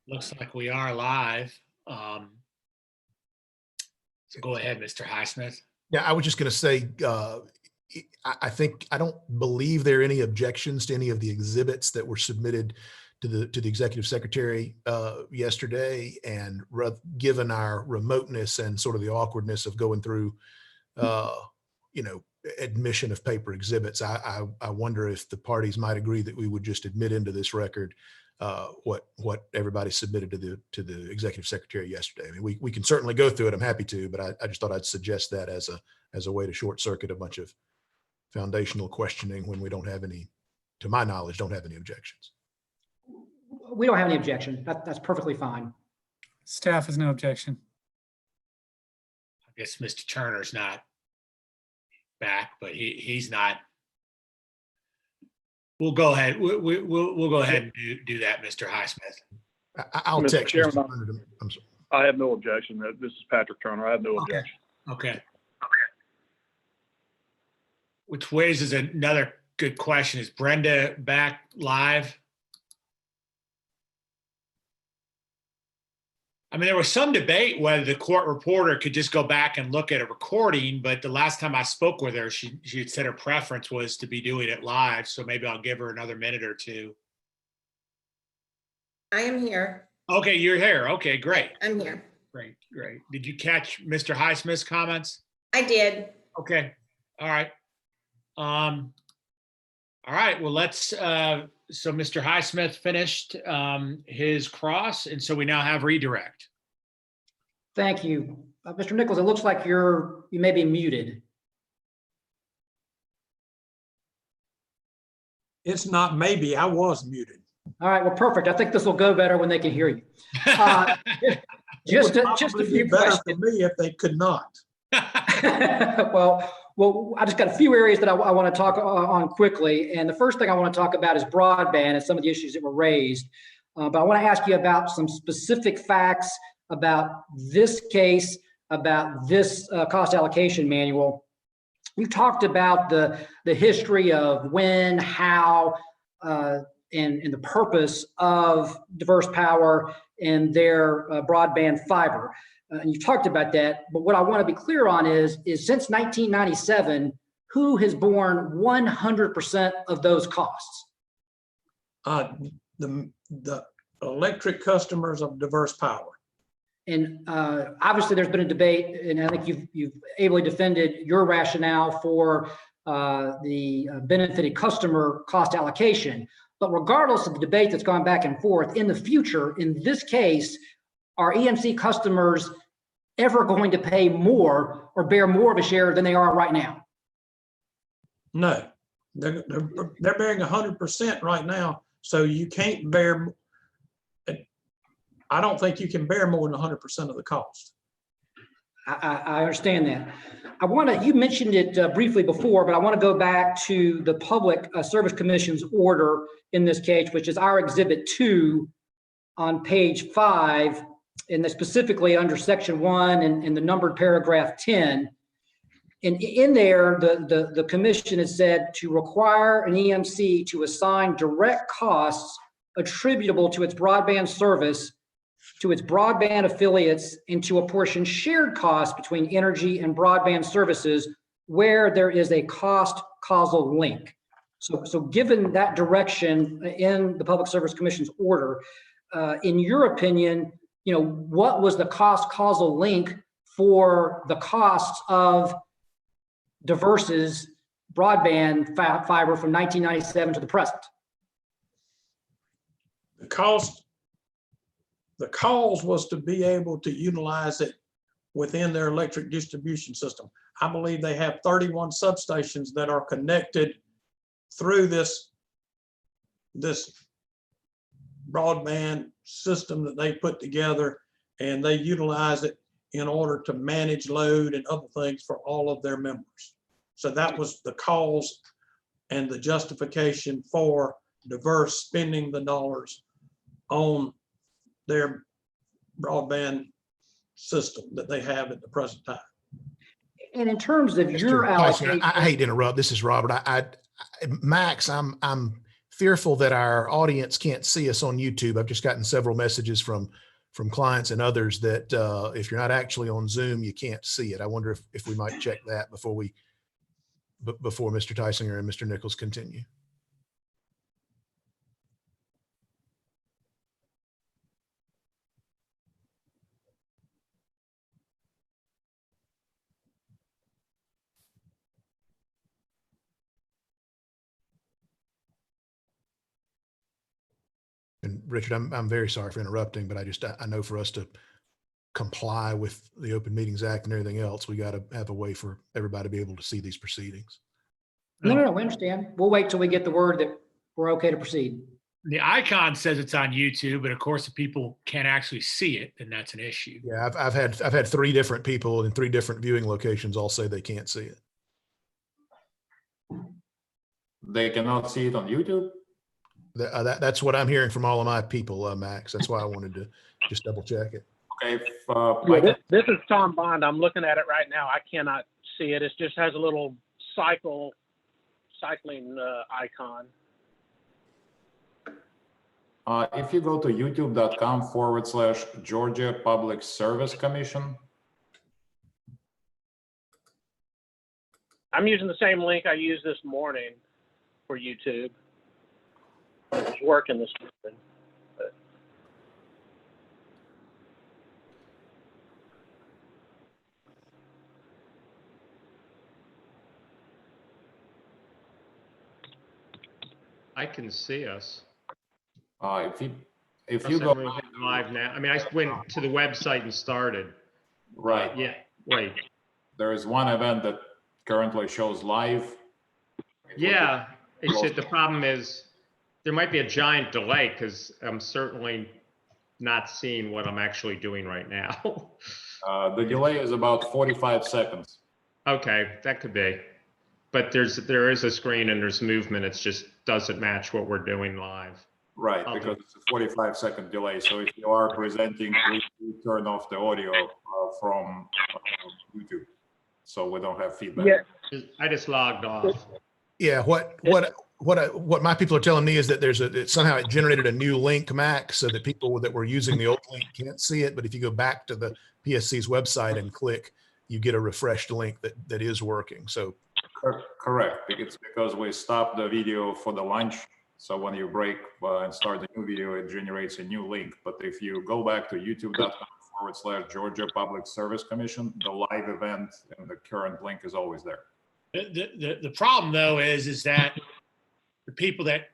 Looks like we are live. So go ahead, Mr. Highsmith. Yeah, I was just going to say, I don't believe there are any objections to any of the exhibits that were submitted to the executive secretary yesterday. And given our remoteness and sort of the awkwardness of going through, admission of paper exhibits, I wonder if the parties might agree that we would just admit into this record what everybody submitted to the executive secretary yesterday. I mean, we can certainly go through it. I'm happy to, but I just thought I'd suggest that as a way to short circuit a bunch of foundational questioning when we don't have any, to my knowledge, don't have any objections. We don't have any objection. That's perfectly fine. Staff has no objection. I guess Mr. Turner's not back, but he's not. We'll go ahead. We'll go ahead and do that, Mr. Highsmith. I'll Mr. text Chairman, Mr. Turner. I'm sorry. I have no objection. This is Patrick Turner. I have no objection. Okay. Which raises another good question. Is Brenda back live? I mean, there was some debate whether the court reporter could just go back and look at a recording, but the last time I spoke with her, she had said her preference was to be doing it live. So maybe I'll give her another minute or two. I am here. Okay, you're here. Okay, great. I'm here. Great. Did you catch Mr. Highsmith's comments? I did. Okay. All right. All right. Well, let's, so Mr. Highsmith finished his cross, and so we now have redirect. Thank you. Mr. Nichols, it looks like you may be muted. It's not maybe, I was muted. All right, well, perfect. I think this will go better when they can hear you. Just a few better questions. for me if they could not. Well, I just got a few areas that I want to talk on quickly. And the first thing I want to talk about is broadband and some of the issues that were raised. But I want to ask you about some specific facts about this case, about this cost allocation manual. You talked about the history of when, how, and the purpose of Diverse Power and their broadband fiber. And you talked about that, but what I want to be clear on is since 1997, who has borne 100% of those costs? The electric customers of Diverse Power. And obviously there's been a debate, and I think you've ably defended your rationale for the benefited customer cost allocation. But regardless of the debate that's gone back and forth, in the future, in this case, are EMC customers ever going to pay more or bear more of a share than they are right now? No, they're bearing 100% right now. So you can't bear, I don't think you can bear more than 100% of the cost. I understand that. You mentioned it briefly before, but I want to go back to the Public Service Commission's order in this case, which is our Exhibit 2 on page 5, and specifically under section 1 and the numbered paragraph 10. And in there, the commission has said to require an EMC to assign direct costs attributable to its broadband service to its broadband affiliates and to apportion shared costs between energy and broadband services where there is a cost causal link. So given that direction in the Public Service Commission's order, in your opinion, what was the cost causal link for the costs of Diverse's broadband fiber from 1997 to the present? The cause was to be able to utilize it within their electric distribution system. I believe they have 31 substations that are connected through this broadband system that they put together, and they utilize it in order to manage load and other things for all of their members. So that was the cause and the justification for Diverse spending the dollars on their broadband system that they have at the present time. And in terms of Mr. your Tyson, allocation, I hate to interrupt. This is Robert. Max, I'm fearful that our audience can't see us on YouTube. I've just gotten several messages from clients and others that if you're not actually on Zoom, you can't see it. I wonder if we might check that before Mr. Tysinger and Mr. Nichols continue. And Richard, I'm very sorry for interrupting, but I know for us to comply with the Open Meetings Act and everything else, we got to have a way for everybody to be able to see these proceedings. No, we understand. We'll wait till we get the word that we're okay to proceed. The icon says it's on YouTube, but of course, if people can't actually see it, then that's an issue. Yeah, I've had 3 different people in 3 different viewing locations all say they can't see it. They cannot see it on YouTube? That's what I'm hearing from all of my people, Max. That's why I wanted to just double check it. Okay, This is Tom Bond. I'm looking at it right now. I cannot see it. It just has a little cycling icon. if you go to youtube.com/Georgia Public Service Commission. I'm using the same link I used this morning for YouTube. It's working this morning. I can see us. If you go live now, I mean, I went to the website and started. right, Yeah, wait. there is one event that currently shows live. Yeah, except the problem is there might be a giant delay because I'm certainly not seeing what I'm actually doing right now. The delay is about 45 seconds. Okay, that could be. But there is a screen and there's movement. It just doesn't match what we're doing live. Right, because it's a 45-second delay. So if you are presenting, please turn off the audio from YouTube, so we don't have feedback. Yeah. I just logged off. Yeah, what my people are telling me is that somehow it generated a new link, Max, so that people that were using the old link can't see it. But if you go back to the PSC's website and click, you get a refreshed link that is working. So Correct. It's because we stopped the video for the lunch. So when you break and start the new video, it generates a new link. But if you go back to youtube.com/Georgia Public Service Commission, the live event and the current link is always there. The problem though is that the people that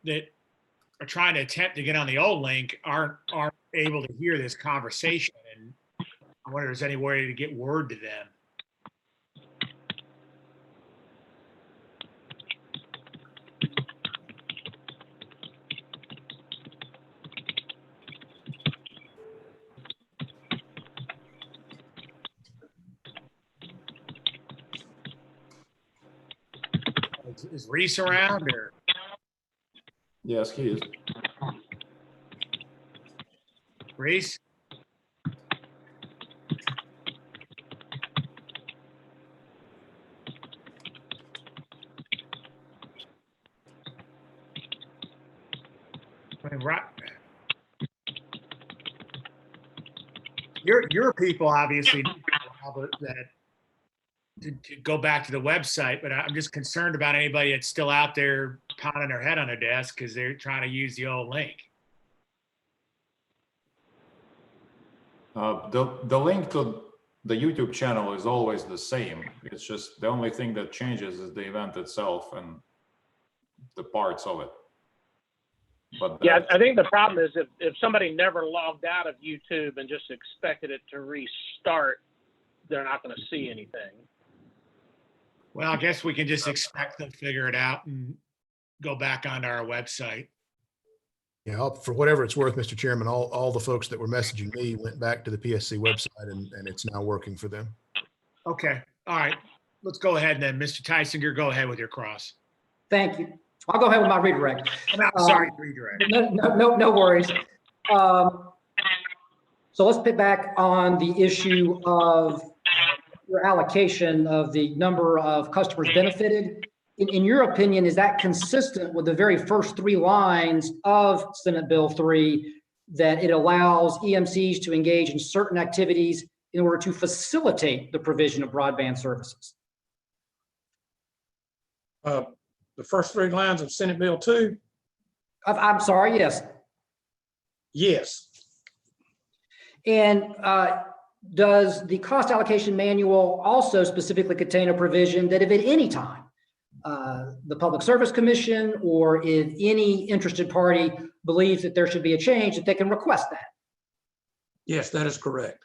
are trying to attempt to get on the old link aren't able to hear this conversation, and I wonder if there's any way to get word to them. Is Reese around or? Yes, he is. Reese? I mean, right. Your people obviously that to go back to the website, but I'm just concerned about anybody that's still out there pounding their head on their desk because they're trying to use the old link. The link to the YouTube channel is always the same. It's just the only thing that changes is the event itself and the parts of it. But yeah, I think the problem is if somebody never logged out of YouTube and just expected it to restart, they're not going to see anything. Well, I guess we can just expect them to figure it out and go back onto our website. yeah, for whatever it's worth, Mr. Chairman, all the folks that were messaging me went back to the PSC website and it's now working for them. Okay. All right. Let's go ahead then. Mr. Tysinger, go ahead with your cross. Thank you. I'll go ahead with my redirect. I'm sorry, redirect. No worries. So let's pick back on the issue of your allocation of the number of customers benefited in your opinion, is that consistent with the very first 3 lines of Senate Bill 3, that it allows EMCs to engage in certain activities in order to facilitate the provision of broadband services? The first 3 lines of Senate Bill 2, I'm sorry, yes. yes. And does the cost allocation manual also specifically contain a provision that if at any time the Public Service Commission or if any interested party believes that there should be a change, that they can request that? Yes, that is correct.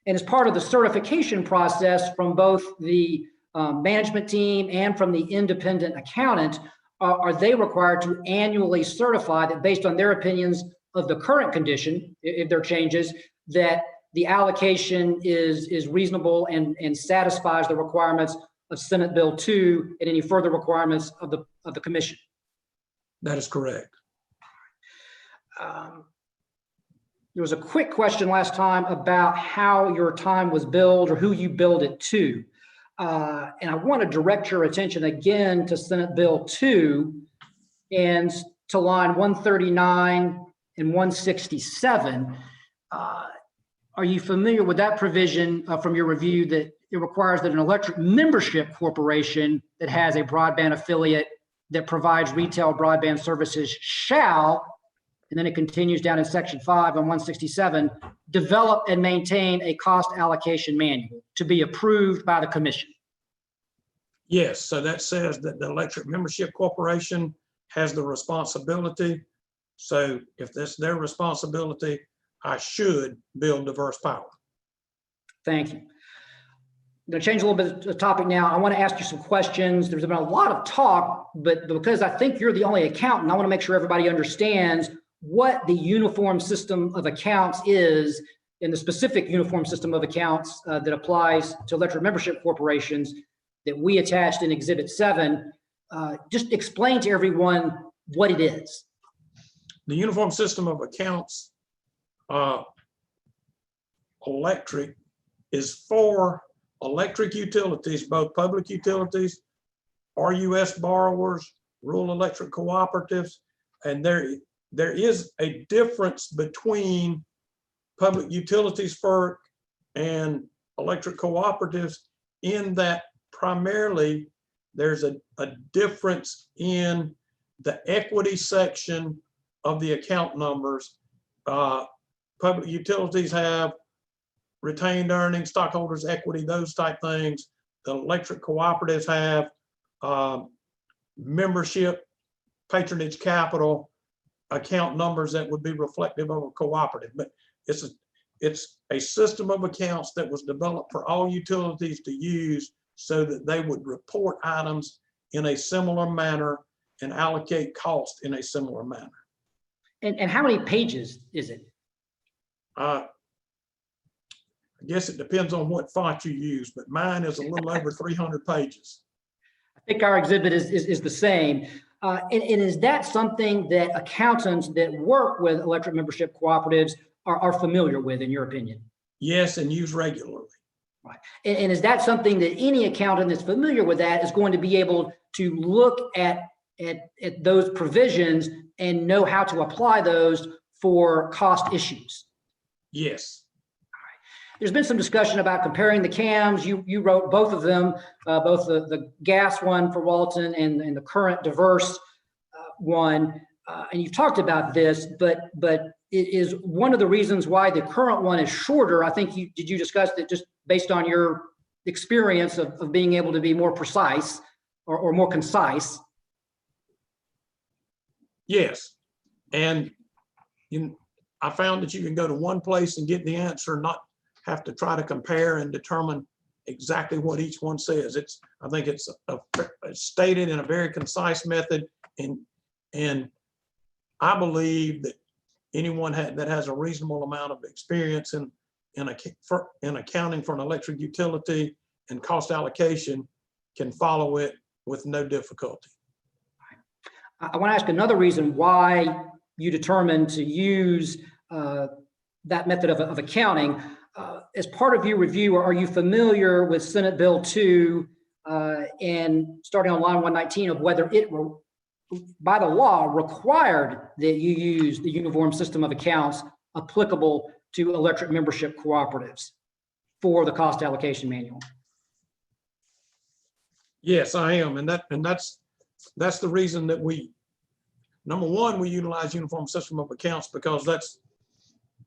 And as part of the certification process from both the management team and from the independent accountant, are they required to annually certify that based on their opinions of the current condition, if there are changes, that the allocation is reasonable and satisfies the requirements of Senate Bill 2 and any further requirements of the commission? That is correct. There was a quick question last time about how your time was billed or who you billed it to. And I want to direct your attention again to Senate Bill 2 and to line 139 and 167. Are you familiar with that provision from your review, that it requires that an electric membership corporation that has a broadband affiliate that provides retail broadband services shall, and then it continues down in section 5 on 167, develop and maintain a cost allocation manual to be approved by the commission? Yes, so that says that the electric membership corporation has the responsibility. So if that's their responsibility, I should build diverse power. Thank you. I'm going to change a little bit of topic now. I want to ask you some questions. There's been a lot of talk, but because I think you're the only accountant, I want to make sure everybody understands what the uniform system of accounts is, and the specific uniform system of accounts that applies to electric membership corporations that we attached in Exhibit 7. Just explain to everyone what it is. The uniform system of accounts, electric, is for electric utilities, both public utilities, RUS borrowers, rural electric cooperatives, and there is a difference between public utilities FERC and electric cooperatives in that primarily there's a difference in the equity section of the account numbers. Public utilities have retained earnings, stockholders equity, those type things. The electric cooperatives have membership, patronage capital account numbers that would be reflective of a cooperative. But it's a system of accounts that was developed for all utilities to use so that they would report items in a similar manner and allocate cost in a similar manner. And how many pages is it? I guess it depends on what font you use, but mine is a little over 300 pages. I think our exhibit is the same. And is that something that accountants that work with electric membership cooperatives are familiar with, in your opinion? Yes, and use regularly. Right. And is that something that any accountant that's familiar with that is going to be able to look at those provisions and know how to apply those for cost issues? Yes. There's been some discussion about comparing the CAMs. You wrote both of them, both the gas one for Walton and the current diverse one. And you've talked about this, but it is one of the reasons why the current one is shorter. I think did you discuss that just based on your experience of being able to be more precise or more concise? Yes. And I found that you can go to one place and get the answer, not have to try to compare and determine exactly what each one says. I think it's stated in a very concise method, and I believe that anyone that has a reasonable amount of experience in accounting for an electric utility and cost allocation can follow it with no difficulty. I want to ask another reason why you determined to use that method of accounting. As part of your review, are you familiar with Senate Bill 2 and starting on line 119 of whether it were, by the law, required that you use the uniform system of accounts applicable to electric membership cooperatives for the cost allocation manual. Yes, I am. And that's the reason that number one, we utilize uniform system of accounts because that's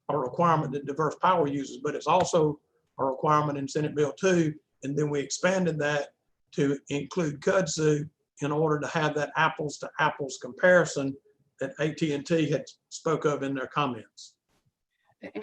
a requirement that diverse power uses, but it's also a requirement in Senate Bill 2. And then we expanded that to include kudzu in order to have that apples to apples comparison that AT&T had spoke of in their comments.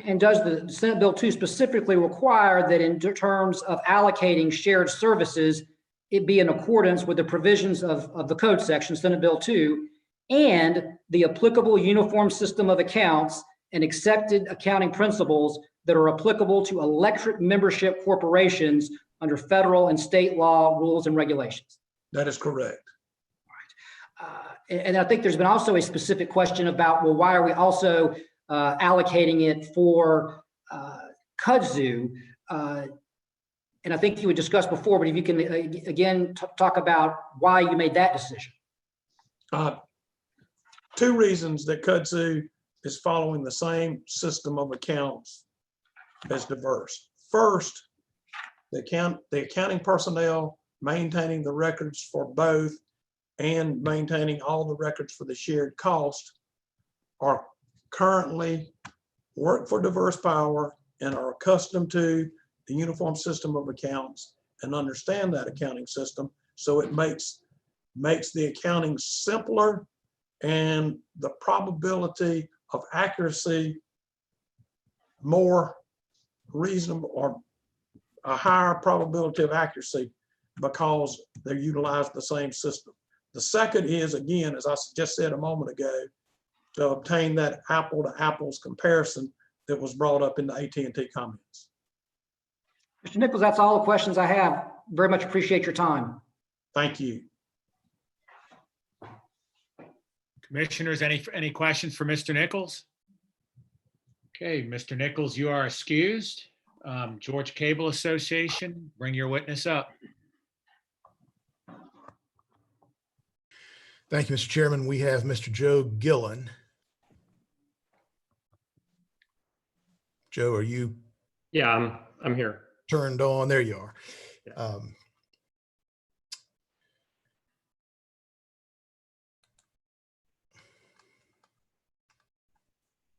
And does the Senate Bill 2 specifically require that in terms of allocating shared services, it be in accordance with the provisions of the code section, Senate Bill 2, and the applicable uniform system of accounts and accepted accounting principles that are applicable to electric membership corporations under federal and state law, rules, and regulations? That is correct. And I think there's been also a specific question about, well, why are we also allocating it for kudzu? And I think you would discuss before, but if you can again talk about why you made that decision. Two reasons that kudzu is following the same system of accounts as diverse. First, the accounting personnel maintaining the records for both and maintaining all the records for the shared cost are currently work for diverse power and are accustomed to the uniform system of accounts and understand that accounting system. So it makes the accounting simpler and the probability of accuracy more reasonable, or a higher probability of accuracy because they utilize the same system. The second is, again, as I just said a moment ago, to obtain that apple to apples comparison that was brought up in the AT&T comments. Mr. Nichols, that's all the questions I have. Very much appreciate your time. Thank you. Commissioners, any questions for Mr. Nichols? Okay, Mr. Nichols, you are excused. Georgia Cable Association, bring your witness up. Thank you, Mr. Chairman. We have Mr. Joe Gillen. Joe, are you? Yeah, I'm here. Turned on? There you are. Yeah.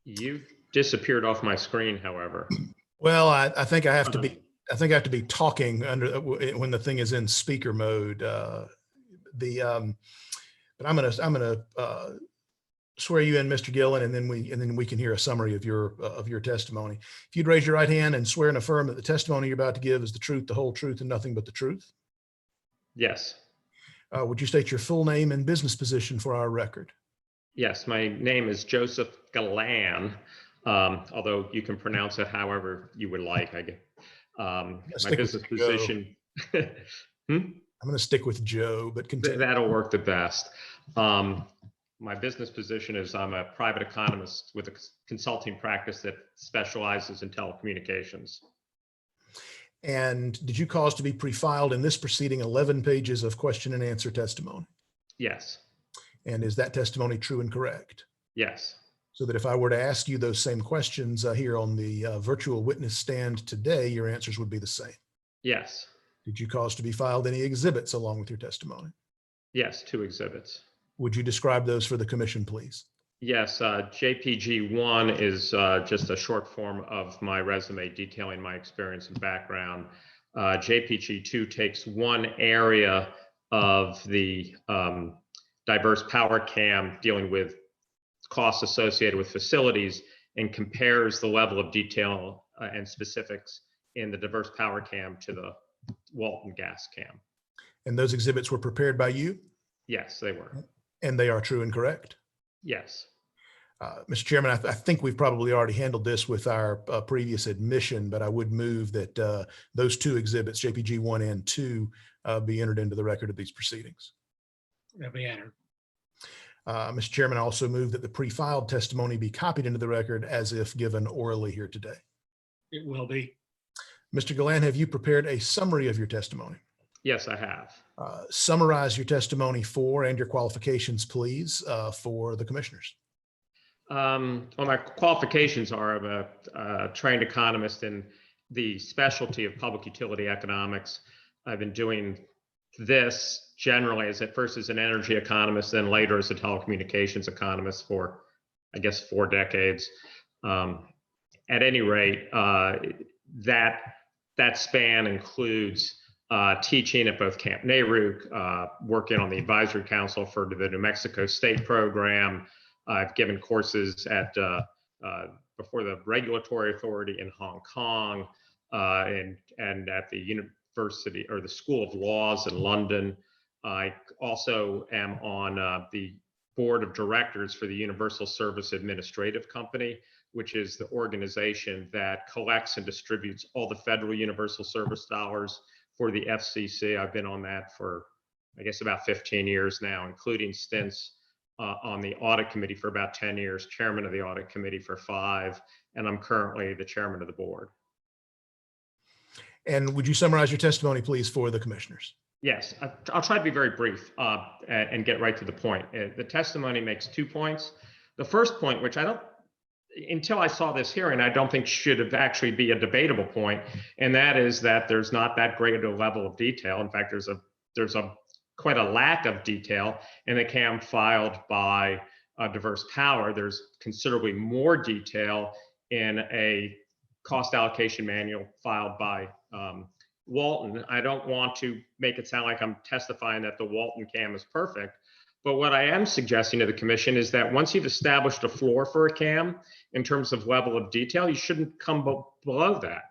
You've disappeared off my screen, however. Well, I think I have to be. I think I have to be talking when the thing is in speaker mode. But I'm gonna swear you in, Mr. Gillen, and then we can hear a summary of your testimony. If you'd raise your right hand and swear and affirm that the testimony you're about to give is the truth, the whole truth, and nothing but the truth. Yes. Would you state your full name and business position for our record? Yes, my name is Joseph Galan, although you can pronounce it however you would like. I guess. My business position. I'm going to stick with Joe, but continue. That'll work the best. My business position is I'm a private economist with a consulting practice that specializes in telecommunications. And did you cause to be pre-filed in this proceeding 11 pages of question and answer testimony? Yes. And is that testimony true and correct? Yes. So that if I were to ask you those same questions here on the virtual witness stand today, your answers would be the same? Yes. Did you cause to be filed any exhibits along with your testimony? Yes, 2 exhibits. Would you describe those for the commission, please? Yes, JPG1 is just a short form of my resume detailing my experience and background. JPG2 takes one area of the diverse power cam dealing with costs associated with facilities and compares the level of detail and specifics in the diverse power cam to the Walton gas cam. And those exhibits were prepared by you? Yes, they were. And they are true and correct? Yes. Mr. Chairman, I think we've probably already handled this with our previous admission, but I would move that those 2 exhibits, JPG 1 and 2, be entered into the record of these proceedings. They'll be entered. Mr. Chairman, I also move that the pre-filed testimony be copied into the record as if given orally here today. It will be. Mr. Galan, have you prepared a summary of your testimony? Yes, I have. Summarize your testimony for and your qualifications, please, for the commissioners. Well, my qualifications are I'm a trained economist in the specialty of public utility economics. I've been doing this generally at first as an energy economist, then later as a telecommunications economist for, I guess, 4 decades. At any rate, that span includes teaching at both Camp Nehru, working on the advisory council for the New Mexico State program. I've given courses at before the regulatory authority in Hong Kong, and at the university or the School of Laws in London. I also am on the board of directors for the Universal Service Administrative Company, which is the organization that collects and distributes all the federal universal service dollars for the FCC. I've been on that for, I guess, about 15 years now, including stints on the audit committee for about 10 years, chairman of the audit committee for 5, and I'm currently the chairman of the board. And would you summarize your testimony, please, for the commissioners? Yes, I'll try to be very brief and get right to the point. The testimony makes 2 points. The first point, which I don't, until I saw this hearing, I don't think should have actually be a debatable point, and that is that there's not that great a level of detail. In fact, there's quite a lack of detail in the CAM filed by Diverse Power. There's considerably more detail in a cost allocation manual filed by Walton. I don't want to make it sound like I'm testifying that the Walton CAM is perfect, but what I am suggesting to the commission is that once you've established a floor for a CAM in terms of level of detail, you shouldn't come below that.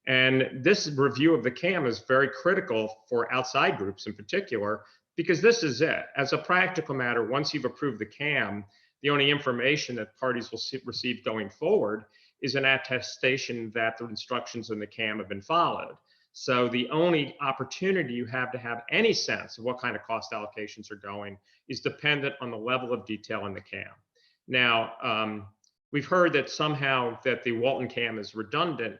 And this review of the CAM is very critical for outside groups in particular, because this is it. As a practical matter, once you've approved the CAM, the only information that parties will receive going forward is an attestation that the instructions in the CAM have been followed. So the only opportunity you have to have any sense of what kind of cost allocations are going is dependent on the level of detail in the CAM. Now, we've heard that somehow that the Walton CAM is redundant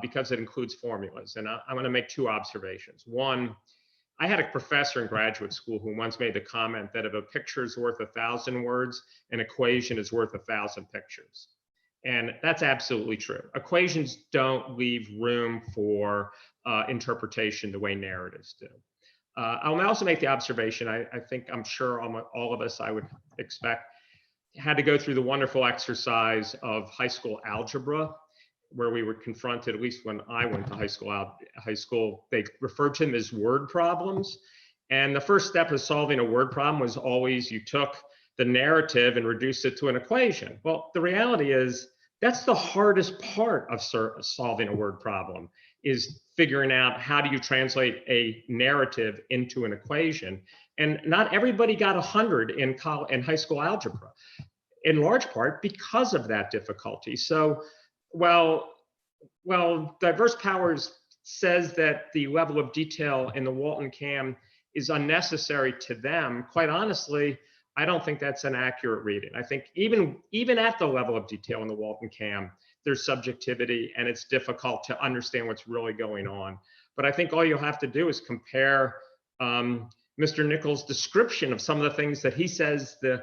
because it includes formulas. And I'm going to make 2 observations. One, I had a professor in graduate school who once made the comment that if a picture is worth 1,000 words, an equation is worth 1,000 pictures. And that's absolutely true. Equations don't leave room for interpretation the way narratives do. I'll also make the observation, I'm sure all of us, I would expect, had to go through the wonderful exercise of high school algebra, where we were confronted, at least when I went to high school, they referred to them as word problems. And the first step of solving a word problem was always you took the narrative and reduced it to an equation. Well, the reality is that's the hardest part of solving a word problem, is figuring out how do you translate a narrative into an equation. And not everybody got 100 in high school algebra, in large part because of that difficulty. So, well, Diverse Powers says that the level of detail in the Walton CAM is unnecessary to them. Quite honestly, I don't think that's an accurate reading. I think even at the level of detail in the Walton CAM, there's subjectivity and it's difficult to understand what's really going on. But I think all you'll have to do is compare Mr. Nichols' description of some of the things that he says the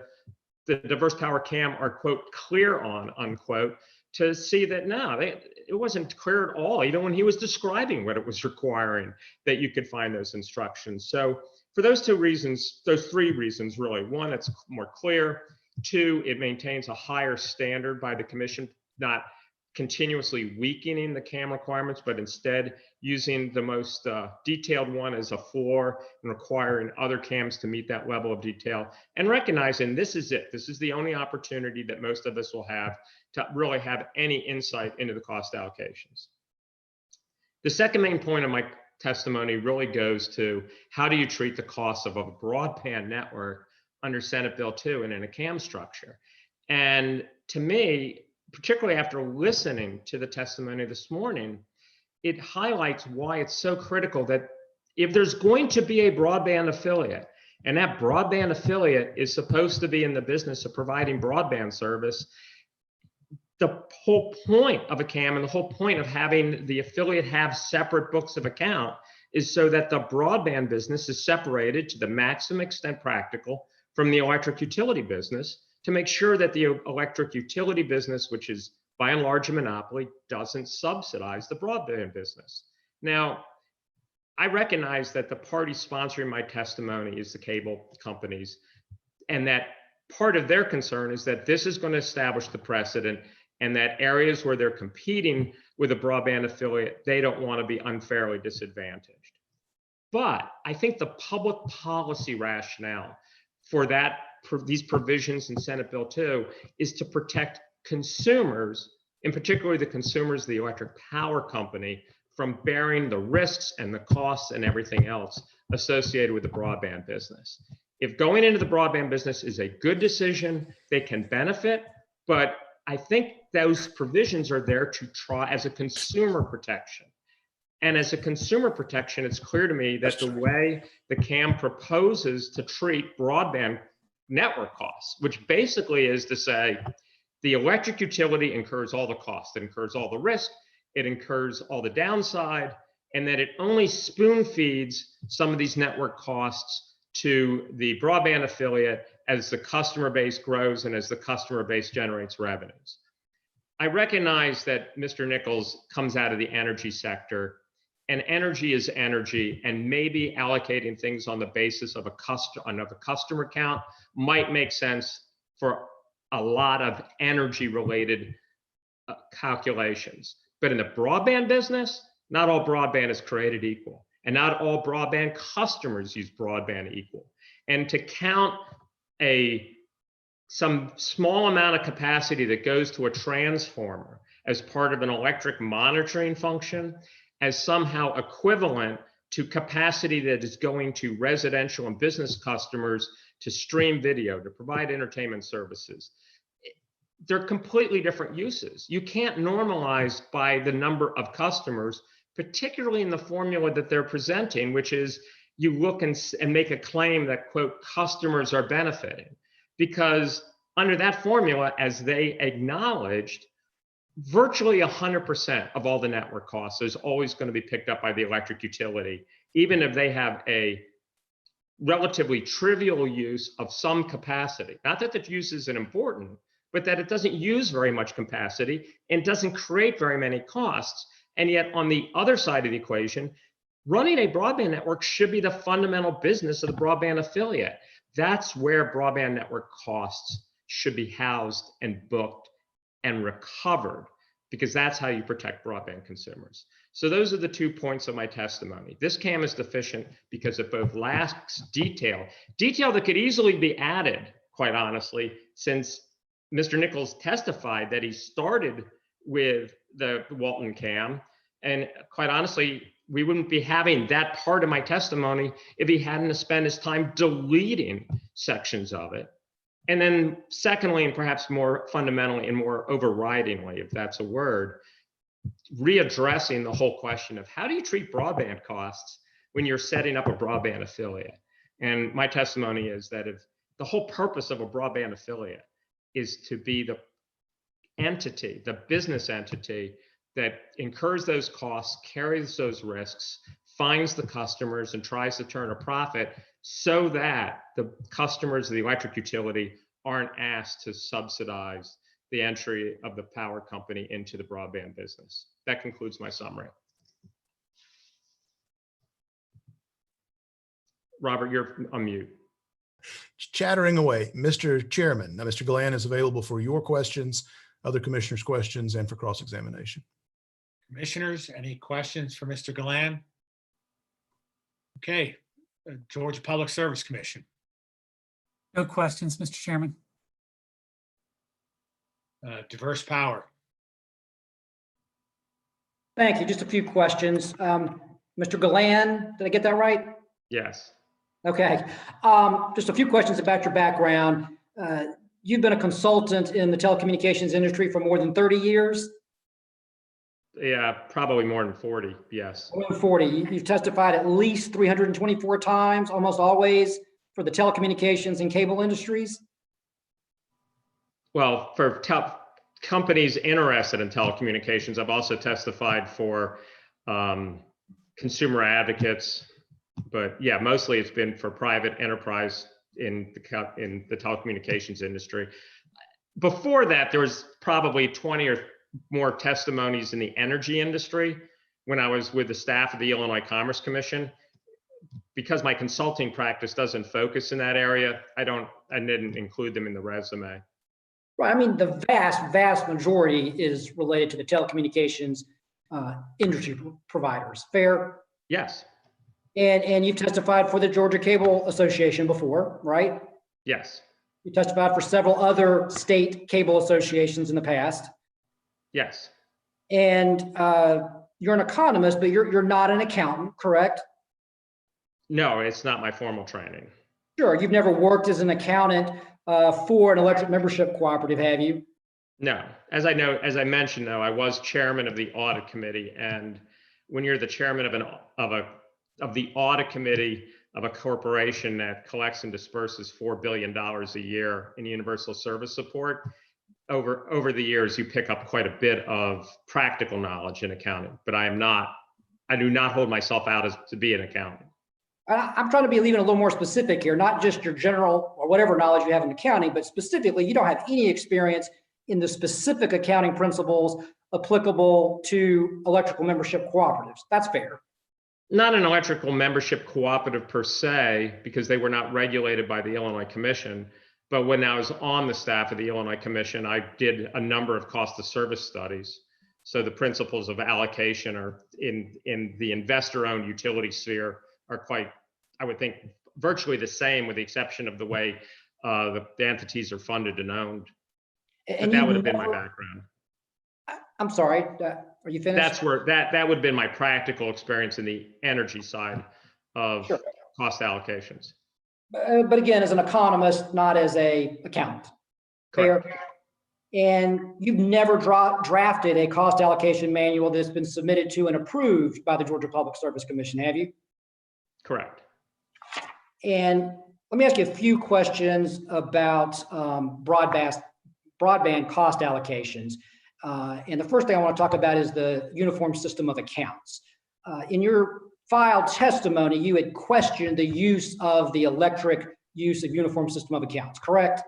Diverse Power CAM are, quote, clear on, unquote, to see that no, it wasn't clear at all, even when he was describing what it was requiring, that you could find those instructions. So for those 2 reasons, those 3 reasons really: 1, it's more clear; 2, it maintains a higher standard by the commission, not continuously weakening the CAM requirements, but instead using the most detailed one as a floor and requiring other CAMs to meet that level of detail, and recognizing this is it. This is the only opportunity that most of us will have to really have any insight into the cost allocations. The second main point of my testimony really goes to how do you treat the cost of a broadband network under Senate Bill 2 and in a CAM structure. And to me, particularly after listening to the testimony this morning, it highlights why it's so critical that if there's going to be a broadband affiliate, and that broadband affiliate is supposed to be in the business of providing broadband service, the whole point of a CAM and the whole point of having the affiliate have separate books of account is so that the broadband business is separated to the maximum extent practical from the electric utility business, to make sure that the electric utility business, which is by and large a monopoly, doesn't subsidize the broadband business. Now, I recognize that the party sponsoring my testimony is the cable companies, and that part of their concern is that this is going to establish the precedent, and that areas where they're competing with a broadband affiliate, they don't want to be unfairly disadvantaged. But I think the public policy rationale for these provisions in Senate Bill 2 is to protect consumers, in particular the consumers of the electric power company, from bearing the risks and the costs and everything else associated with the broadband business. If going into the broadband business is a good decision, they can benefit, but I think those provisions are there to try as a consumer protection. And as a consumer protection, it's clear to me that the way the CAM proposes to treat broadband network costs, which basically is to say the electric utility incurs all the costs, it incurs all the risk, it incurs all the downside, and that it only spoon feeds some of these network costs to the broadband affiliate as the customer base grows and as the customer base generates revenues. I recognize that Mr. Nichols comes out of the energy sector, and energy is energy, and maybe allocating things on the basis of a customer count might make sense for a lot of energy related calculations. But in the broadband business, not all broadband is created equal, and not all broadband customers use broadband equal. And to count some small amount of capacity that goes to a transformer as part of an electric monitoring function as somehow equivalent to capacity that is going to residential and business customers to stream video, to provide entertainment services. They're completely different uses. You can't normalize by the number of customers, particularly in the formula that they're presenting, which is you look and make a claim that, quote, customers are benefiting. Because under that formula, as they acknowledged, virtually 100% of all the network costs is always going to be picked up by the electric utility, even if they have a relatively trivial use of some capacity. Not that the use isn't important, but that it doesn't use very much capacity and doesn't create very many costs. And yet on the other side of the equation, running a broadband network should be the fundamental business of the broadband affiliate. That's where broadband network costs should be housed and booked and recovered, because that's how you protect broadband consumers. So those are the 2 points of my testimony. This CAM is deficient because it both lacks detail that could easily be added, quite honestly, since Mr. Nichols testified that he started with the Walton CAM. And quite honestly, we wouldn't be having that part of my testimony if he hadn't spent his time deleting sections of it. And then secondly, and perhaps more fundamentally and more overridingly, if that's a word, readdressing the whole question of how do you treat broadband costs when you're setting up a broadband affiliate? And my testimony is that if the whole purpose of a broadband affiliate is to be the entity, the business entity that incurs those costs, carries those risks, finds the customers and tries to turn a profit so that the customers of the electric utility aren't asked to subsidize the entry of the power company into the broadband business. That concludes my summary. Robert, you're on mute. Chattering away. Mr. Chairman, now Mr. Glenn is available for your questions, other commissioners' questions, and for cross-examination. Commissioners, any questions for Mr. Galan? Okay, Georgia Public Service Commission. No questions, Mr. Chairman. Diverse Power. Thank you. Just a few questions. Mr. Galan, did I get that right? Yes. Okay. Just a few questions about your background. You've been a consultant in the telecommunications industry for more than 30 years? Yeah, probably more than 40, yes. More than 40. You've testified at least 324 times, almost always for the telecommunications and cable industries? Well, for companies interested in telecommunications, I've also testified for consumer advocates, but yeah, mostly it's been for private enterprise in the telecommunications industry. Before that, there was probably 20 or more testimonies in the energy industry when I was with the staff of the Illinois Commerce Commission. Because my consulting practice doesn't focus in that area, I didn't include them in the resume. Right. I mean, the vast majority is related to the telecommunications industry providers. Fair? Yes. And you've testified for the Georgia Cable Association before, right? Yes. You testified for several other state cable associations in the past. Yes. And you're an economist, but you're not an accountant, correct? No, it's not my formal training. Sure. You've never worked as an accountant for an electric membership cooperative, have you? No. As I mentioned, though, I was chairman of the audit committee, and when you're the chairman of the audit committee of a corporation that collects and disperses $4 billion a year in universal service support, over the years you pick up quite a bit of practical knowledge in accounting. But I do not hold myself out as to be an accountant. I'm trying to be even a little more specific here, not just your general or whatever knowledge you have in accounting, but specifically, you don't have any experience in the specific accounting principles applicable to electrical membership cooperatives. That's fair. Not an electrical membership cooperative per se, because they were not regulated by the Illinois Commission. But when I was on the staff of the Illinois Commission, I did a number of cost of service studies. So the principles of allocation are in the investor-owned utility sphere are quite, I would think, virtually the same, with the exception of the way the entities are funded and owned. But that would have been my background. I'm sorry, are you finished? That's where that would have been my practical experience in the energy side of cost allocations. But again, as an economist, not as a accountant. Correct. Fair? And you've never drafted a cost allocation manual that's been submitted to and approved by the Georgia Public Service Commission, have you? Correct. And let me ask you a few questions about broadband cost allocations. And the first thing I want to talk about is the uniform system of accounts. In your filed testimony, you had questioned the use of the electric use of uniform system of accounts, correct?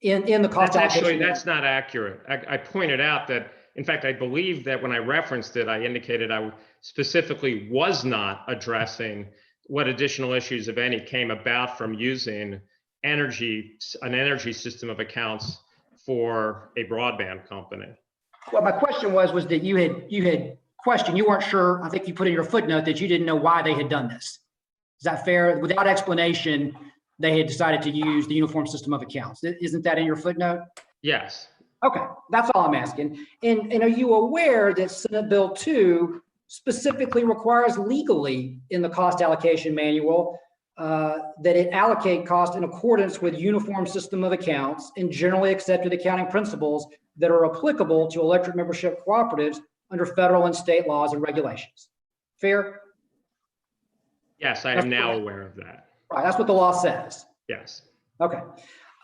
In the cost allocation. That's not accurate. I pointed out that, in fact, I believe that when I referenced it, I indicated I specifically was not addressing what additional issues, if any, came about from using an energy system of accounts for a broadband company. Well, my question was that you had questioned, you weren't sure, I think you put in your footnote that you didn't know why they had done this. Is that fair? Without explanation, they had decided to use the uniform system of accounts. Isn't that in your footnote? Yes. Okay, that's all I'm asking. And are you aware that Senate Bill 2 specifically requires legally in the cost allocation manual that it allocate cost in accordance with uniform system of accounts and generally accepted accounting principles that are applicable to electric membership cooperatives under federal and state laws and regulations? Fair? Yes, I am now aware of that. Right, that's what the law says. Yes. Okay.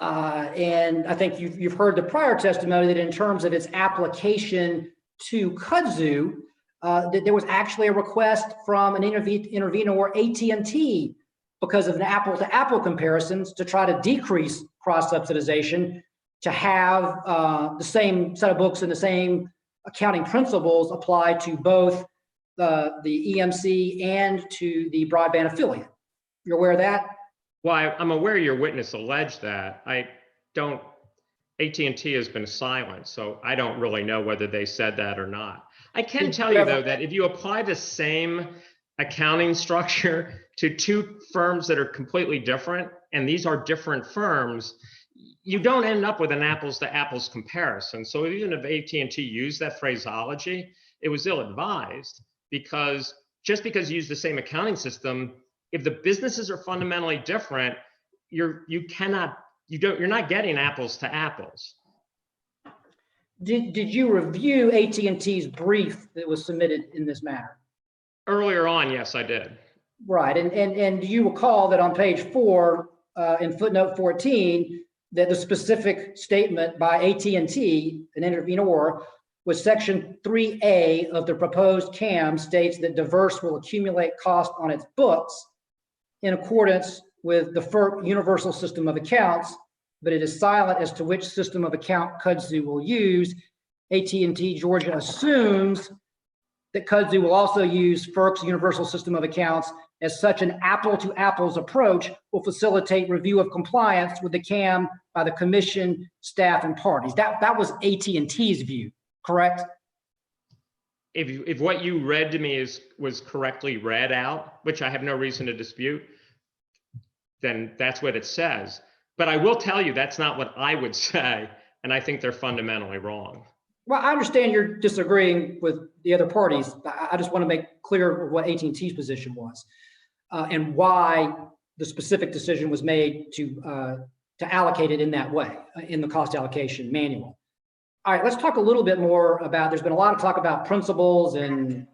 And I think you've heard the prior testimony that in terms of its application to kudzu, that there was actually a request from an intervenor, AT&T, because of an apple-to-apple comparisons to try to decrease cross-subsidization, to have the same set of books and the same accounting principles apply to both the EMC and to the broadband affiliate. You're aware of that? Well, I'm aware your witness alleged that. AT&T has been silent, so I don't really know whether they said that or not. I can tell you, though, that if you apply the same accounting structure to two firms that are completely different, and these are different firms, you don't end up with an apples to apples comparison. So even if AT&T used that phraseology, it was ill-advised, because just because you use the same accounting system, if the businesses are fundamentally different, you're not getting apples to apples. Did you review AT&T's brief that was submitted in this matter? Earlier on, yes, I did. Right, and do you recall that on page 4 in footnote 14, that the specific statement by AT&T, an intervenor, with section 3A of the proposed CAM states that Diverse will accumulate cost on its books in accordance with the FERC universal system of accounts, but it is silent as to which system of account kudzu will use. AT&T Georgia assumes that kudzu will also use FERC's universal system of accounts. As such, an apple-to-apples approach will facilitate review of compliance with the CAM by the commission, staff, and parties. That was AT&T's view, correct? If what you read to me was correctly read out, which I have no reason to dispute, then that's what it says. But I will tell you that's not what I would say, and I think they're fundamentally wrong. Well, I understand you're disagreeing with the other parties. I just want to make clear what AT&T's position was and why the specific decision was made to allocate it in that way in the cost allocation manual. All right, let's talk a little bit more about, there's been a lot of talk about principles and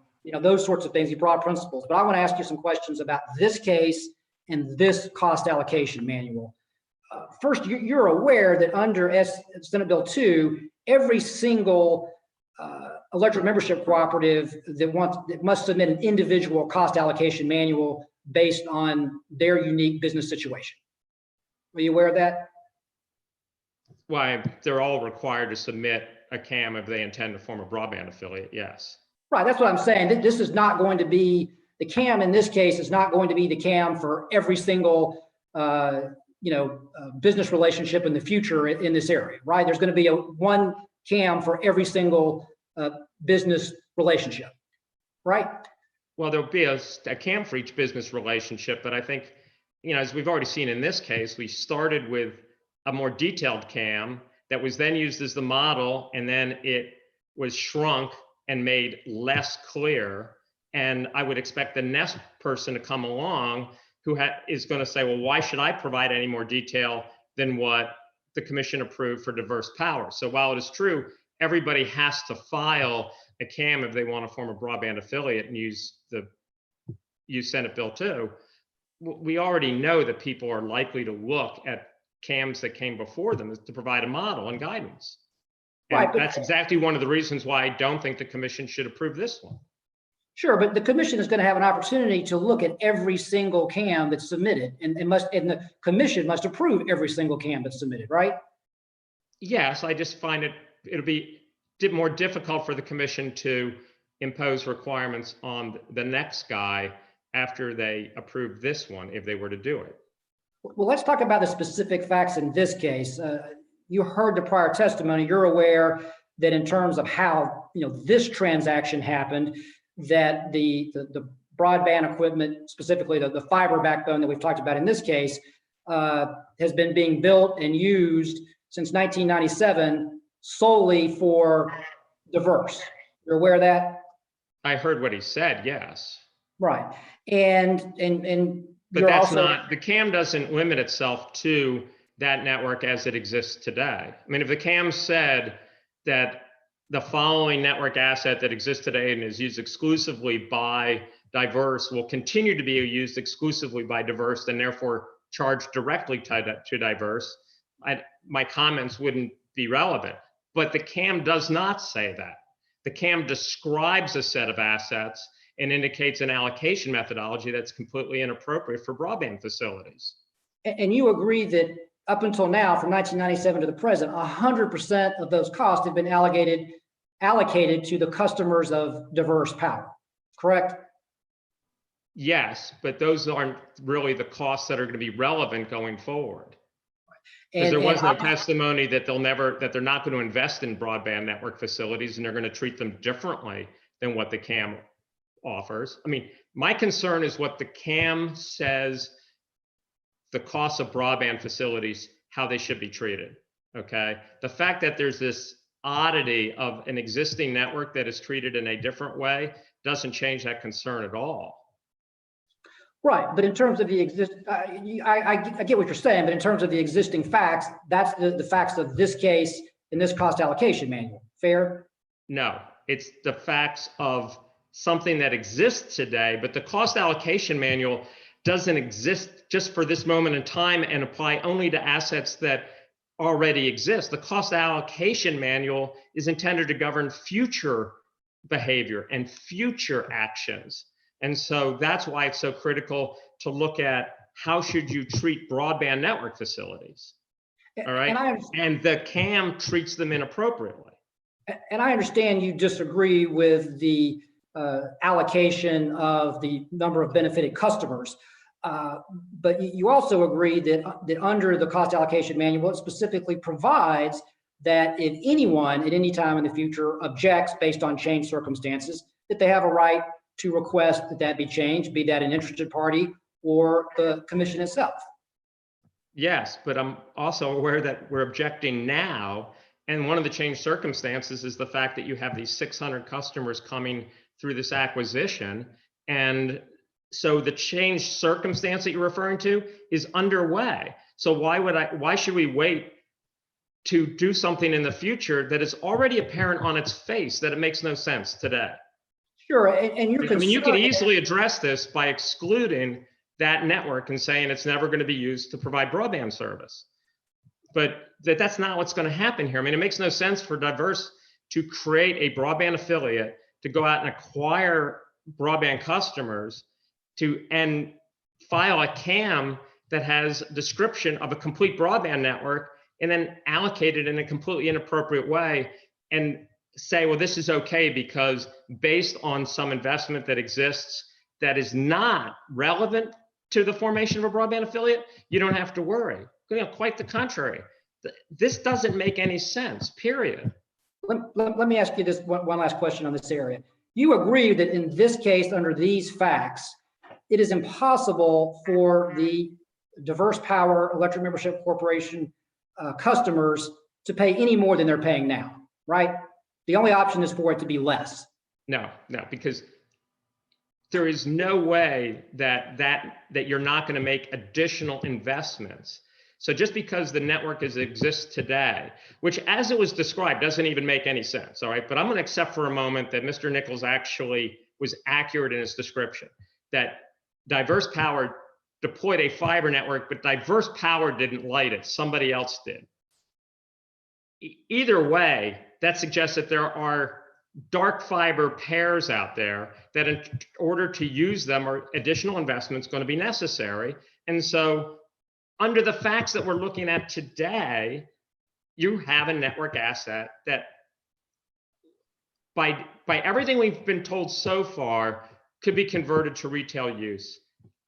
those sorts of things, you brought principles, but I want to ask you some questions about this case and this cost allocation manual. First, you're aware that under Senate Bill 2, every single electric membership cooperative that must submit an individual cost allocation manual based on their unique business situation. Are you aware of that? Why, they're all required to submit a CAM if they intend to form a broadband affiliate, yes. Right, that's what I'm saying. This is not going to be, the CAM in this case is not going to be the CAM for every single business relationship in the future in this area, right? There's going to be one CAM for every single business relationship, right? Well, there'll be a CAM for each business relationship, but I think, as we've already seen in this case, we started with a more detailed CAM that was then used as the model, and then it was shrunk and made less clear. And I would expect the next person to come along who is going to say, well, why should I provide any more detail than what the commission approved for diverse power? So while it is true, everybody has to file a CAM if they want to form a broadband affiliate and use Senate Bill 2, we already know that people are likely to look at CAMs that came before them to provide a model and guidance. And right, that's exactly one of the reasons why I don't think the commission should approve this one. Sure, but the commission is going to have an opportunity to look at every single CAM that's submitted, and the commission must approve every single CAM that's submitted, right? Yes, I just find it'll be more difficult for the commission to impose requirements on the next guy after they approve this one, if they were to do it. Well, let's talk about the specific facts in this case. You heard the prior testimony. You're aware that in terms of how this transaction happened, that the broadband equipment, specifically the fiber backbone that we've talked about in this case, has been being built and used since 1997 solely for diverse. You're aware of that? I heard what he said, yes. Right. And but that's not, the CAM doesn't limit itself to that network as it exists today. I mean, if the CAM said that the following network asset that exists today and is used exclusively by diverse will continue to be used exclusively by diverse and therefore charged directly to diverse, my comments wouldn't be relevant. But the CAM does not say that. The CAM describes a set of assets and indicates an allocation methodology that's completely inappropriate for broadband facilities. And you agree that up until now, from 1997 to the present, 100% of those costs have been allocated to the customers of diverse power, correct? Yes, but those aren't really the costs that are going to be relevant going forward. Because there was no testimony that they're not going to invest in broadband network facilities and they're going to treat them differently than what the CAM offers. I mean, my concern is what the CAM says the cost of broadband facilities, how they should be treated, okay? The fact that there's this oddity of an existing network that is treated in a different way doesn't change that concern at all. Right, but in terms of the I get what you're saying, but in terms of the existing facts, that's the facts of this case in this cost allocation manual, fair? No, it's the facts of something that exists today, but the cost allocation manual doesn't exist just for this moment in time and apply only to assets that already exists. The cost allocation manual is intended to govern future behavior and future actions. And so that's why it's so critical to look at how should you treat broadband network facilities. All right. And the CAM treats them inappropriately. And I understand you disagree with the allocation of the number of benefited customers. But you also agree that under the cost allocation manual, it specifically provides that if anyone at any time in the future objects based on changed circumstances, that they have a right to request that that be changed, be that an interested party or the commission itself. Yes, but I'm also aware that we're objecting now. And one of the changed circumstances is the fact that you have these 600 customers coming through this acquisition. And so the changed circumstance that you're referring to is underway. So why should we wait to do something in the future that is already apparent on its face that it makes no sense today? Sure, and you're concerned. I mean, you could easily address this by excluding that network and saying it's never going to be used to provide broadband service. But that's not what's going to happen here. I mean, it makes no sense for Diverse to create a broadband affiliate to go out and acquire broadband customers and file a CAM that has a description of a complete broadband network and then allocate it in a completely inappropriate way and say, well, this is okay because based on some investment that exists that is not relevant to the formation of a broadband affiliate, you don't have to worry. You know, quite the contrary. This doesn't make any sense, period. Let me ask you this one last question on this area. You agree that in this case, under these facts, it is impossible for the Diverse Power Electric Membership Corporation customers to pay any more than they're paying now, right? The only option is for it to be less. No, because there is no way that you're not going to make additional investments. So just because the network exists today, which as it was described doesn't even make any sense, all right? But I'm going to accept for a moment that Mr. Nichols actually was accurate in his description, that Diverse Power deployed a fiber network, but Diverse Power didn't light it, somebody else did. Either way, that suggests that there are dark fiber pairs out there that in order to use them are additional investments going to be necessary. And so under the facts that we're looking at today, you have a network asset that by everything we've been told so far could be converted to retail use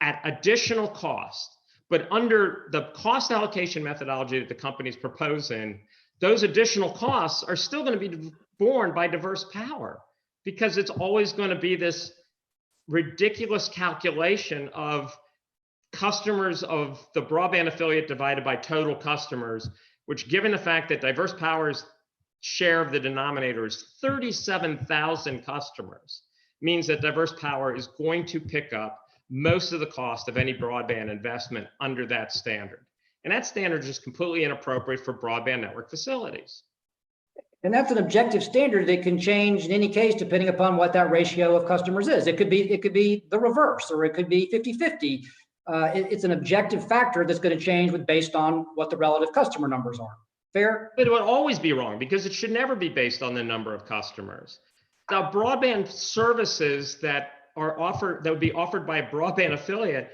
at additional cost. But under the cost allocation methodology that the company is proposing, those additional costs are still going to be borne by Diverse Power because it's always going to be this ridiculous calculation of customers of the broadband affiliate divided by total customers, which given the fact that Diverse Power's share of the denominator is 37,000 customers, means that Diverse Power is going to pick up most of the cost of any broadband investment under that standard. And that standard is just completely inappropriate for broadband network facilities. And that's an objective standard that can change in any case, depending upon what that ratio of customers is. It could be the reverse, or it could be 50-50. It's an objective factor that's going to change based on what the relative customer numbers are. Fair? It would always be wrong because it should never be based on the number of customers. Now, broadband services that would be offered by a broadband affiliate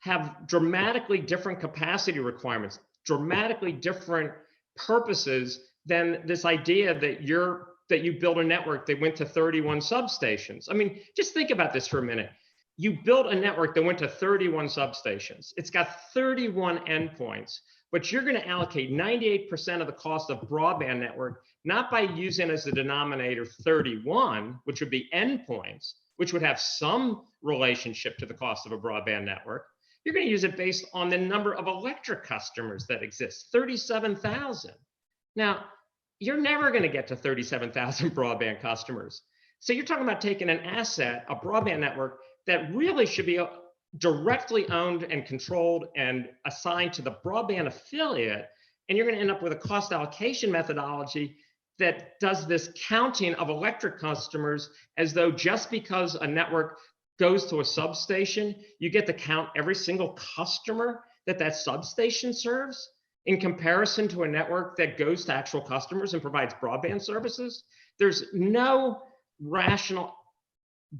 have dramatically different capacity requirements, dramatically different purposes than this idea that you build a network that went to 31 substations. I mean, just think about this for a minute. You built a network that went to 31 substations. It's got 31 endpoints, but you're going to allocate 98% of the cost of broadband network, not by using as the denominator 31, which would be endpoints, which would have some relationship to the cost of a broadband network. You're going to use it based on the number of electric customers that exist, 37,000. Now, you're never going to get to 37,000 broadband customers. So you're talking about taking an asset, a broadband network, that really should be directly owned and controlled and assigned to the broadband affiliate. And you're going to end up with a cost allocation methodology that does this counting of electric customers as though just because a network goes to a substation, you get to count every single customer that substation serves. in comparison to a network that goes to actual customers and provides broadband services. There's no rational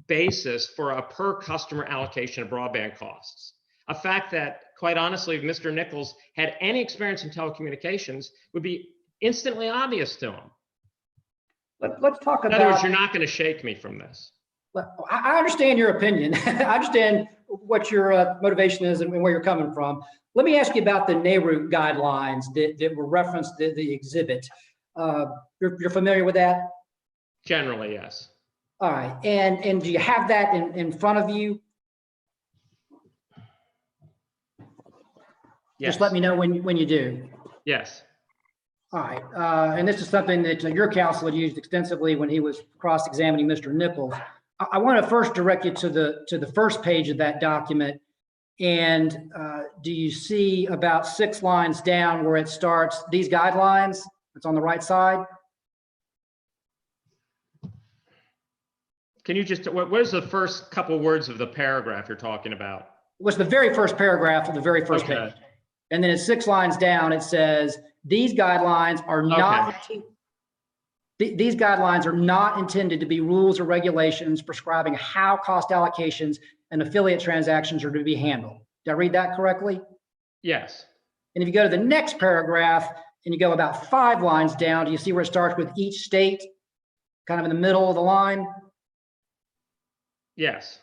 basis for a per customer allocation of broadband costs. A fact that, quite honestly, if Mr. Nichols had any experience in telecommunications, would be instantly obvious to him. Let's talk In other words, about, you're not going to shake me from this. I understand your opinion. I understand what your motivation is and where you're coming from. Let me ask you about the NARUC guidelines that were referenced in the exhibit. You're familiar with that? Generally, yes. All right. And do you have that in front of you? Yes. Just let me know when you do. Yes. All right. And this is something that your counsel had used extensively when he was cross-examining Mr. Nichols. I want to first direct you to the first page of that document. And do you see about 6 lines down where it starts, these guidelines? It's on the right side. Can you just, what is the first couple words of the paragraph you're talking about? It was the very first paragraph of the very first Okay. page. And then it's 6 lines down, it says, these guidelines are not, these guidelines are not intended to be rules or regulations prescribing how cost allocations and affiliate transactions are to be handled. Did I read that correctly? Yes. And if you go to the next paragraph and you go about 5 lines down, do you see where it starts with each state, kind of in the middle of the line? Yes.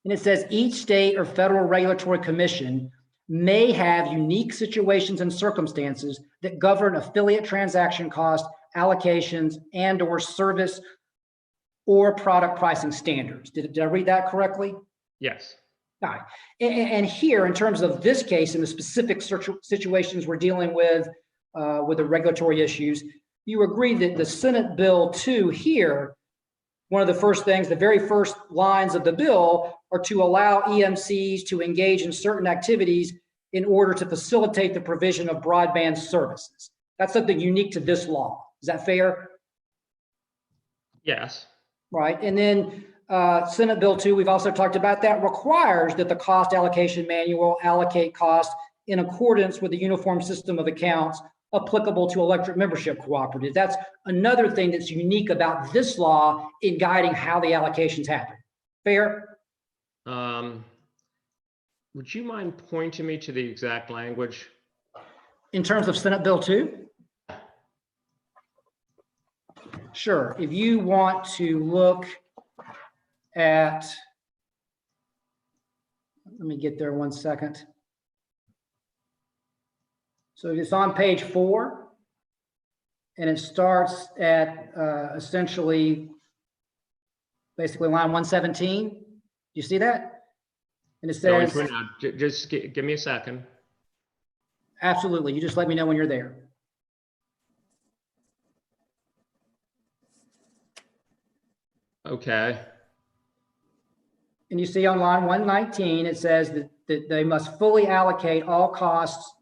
And it says each state or federal regulatory commission may have unique situations and circumstances that govern affiliate transaction cost allocations and or service or product pricing standards. Did I read that correctly? Yes. All right. And here, in terms of this case and the specific situations we're dealing with the regulatory issues, you agree that the Senate Bill 2 here, one of the first things, the very first lines of the bill are to allow EMCs to engage in certain activities in order to facilitate the provision of broadband services. That's something unique to this law. Is that fair? Yes. Right. And then Senate Bill 2, we've also talked about that, requires that the cost allocation manual allocate costs in accordance with the uniform system of accounts applicable to electric membership cooperatives. That's another thing that's unique about this law in guiding how the allocations happen. Fair? Would you mind pointing me to the exact language? In terms of Senate Bill 2? Sure. If you want to look at, let me get there one second. So it's on page 4, and it starts at essentially, basically line 117. You see that? And it says, just give me a second. Absolutely. You just let me know when you're there. Okay. And you see on line 119, it says that they must fully allocate all costs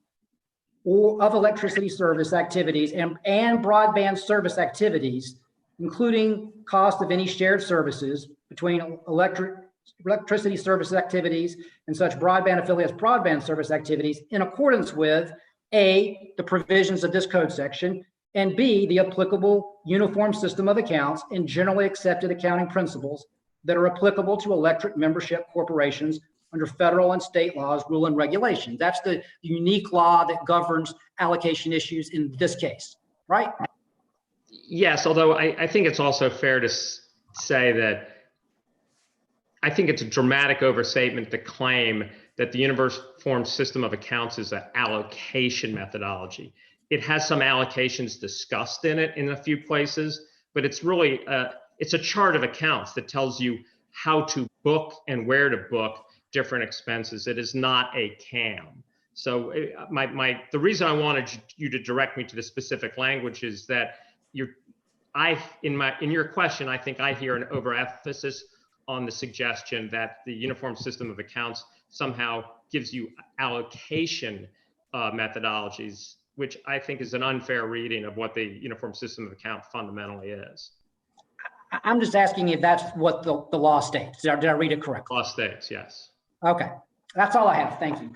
of electricity service activities and broadband service activities, including cost of any shared services between electricity service activities and such broadband affiliates broadband service activities in accordance with A, the provisions of this code section, and B, the applicable uniform system of accounts and generally accepted accounting principles that are applicable to electric membership corporations under federal and state laws, rule, and regulations. That's the unique law that governs allocation issues in this case, right? Yes, although I think it's also fair to say that I think it's a dramatic overstatement to claim that the uniform system of accounts is an allocation methodology. It has some allocations discussed in it in a few places, but it's really it's a chart of accounts that tells you how to book and where to book different expenses. It is not a CAM. So the reason I wanted you to direct me to the specific language is that in your question, I think I hear an overemphasis on the suggestion that the uniform system of accounts somehow gives you allocation methodologies, which I think is an unfair reading of what the uniform system of account fundamentally is. I'm just asking if that's what the law states. Did I read it correctly? Law states, yes. Okay, that's all I have. Thank you.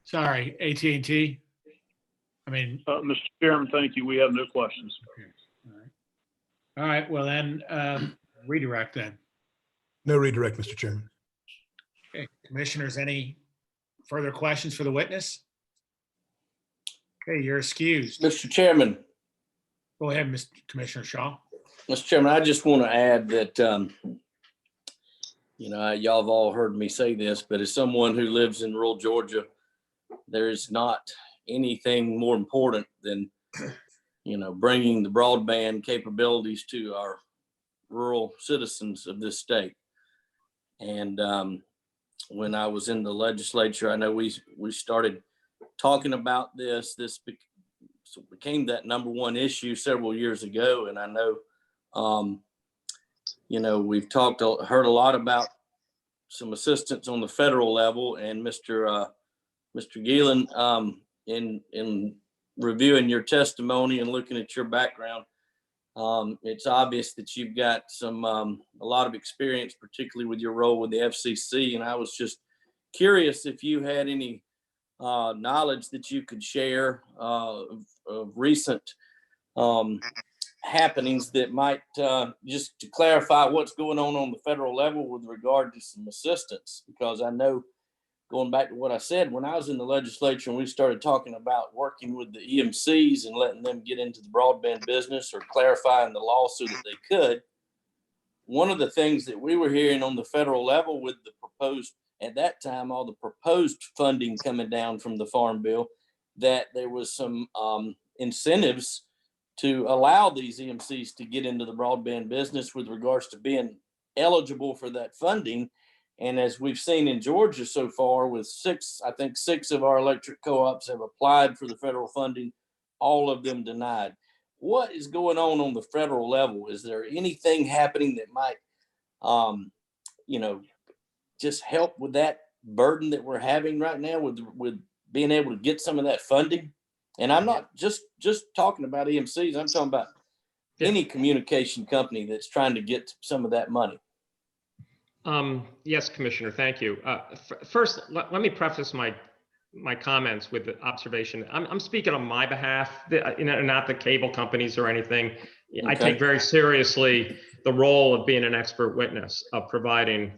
Sorry, AT&T. I mean, Mr. Chairman, thank you. We have no questions. okay. All right. Well, then redirect then. No redirect, Mr. Chairman. Okay. Commissioners, any further questions for the witness? Okay, you're excused. Mr. Chairman, Go ahead, Mr. Commissioner Shaw. Mr. Chairman, I just want to add that, y'all have all heard me say this, but as someone who lives in rural Georgia, there is not anything more important than, bringing the broadband capabilities to our rural citizens of this state. And when I was in the legislature, I know we started talking about this. This became that number one issue several years ago. And I know, we've heard a lot about some assistance on the federal level, and Mr. Geelan, in reviewing your testimony and looking at your background, it's obvious that you've got a lot of experience, particularly with your role with the FCC. And I was just curious if you had any knowledge that you could share of recent happenings that might, just to clarify what's going on the federal level with regard to some assistance. Because I know, going back to what I said, when I was in the legislature and we started talking about working with the EMCs and letting them get into the broadband business or clarifying the law so that they could, one of the things that we were hearing on the federal level with the proposed, at that time, all the proposed funding coming down from the Farm Bill, that there was some incentives to allow these EMCs to get into the broadband business with regards to being eligible for that funding. And as we've seen in Georgia so far, with six of our electric co-ops have applied for the federal funding, all of them denied. What is going on the federal level? Is there anything happening that might, just help with that burden that we're having right now with being able to get some of that funding? And I'm not just talking about EMCs. I'm talking about any communication company that's trying to get some of that money. Yes, Commissioner, thank you. First, let me preface my comments with the observation. I'm speaking on my behalf, not the cable companies or anything. Okay. I take very seriously the role of being an expert witness, of providing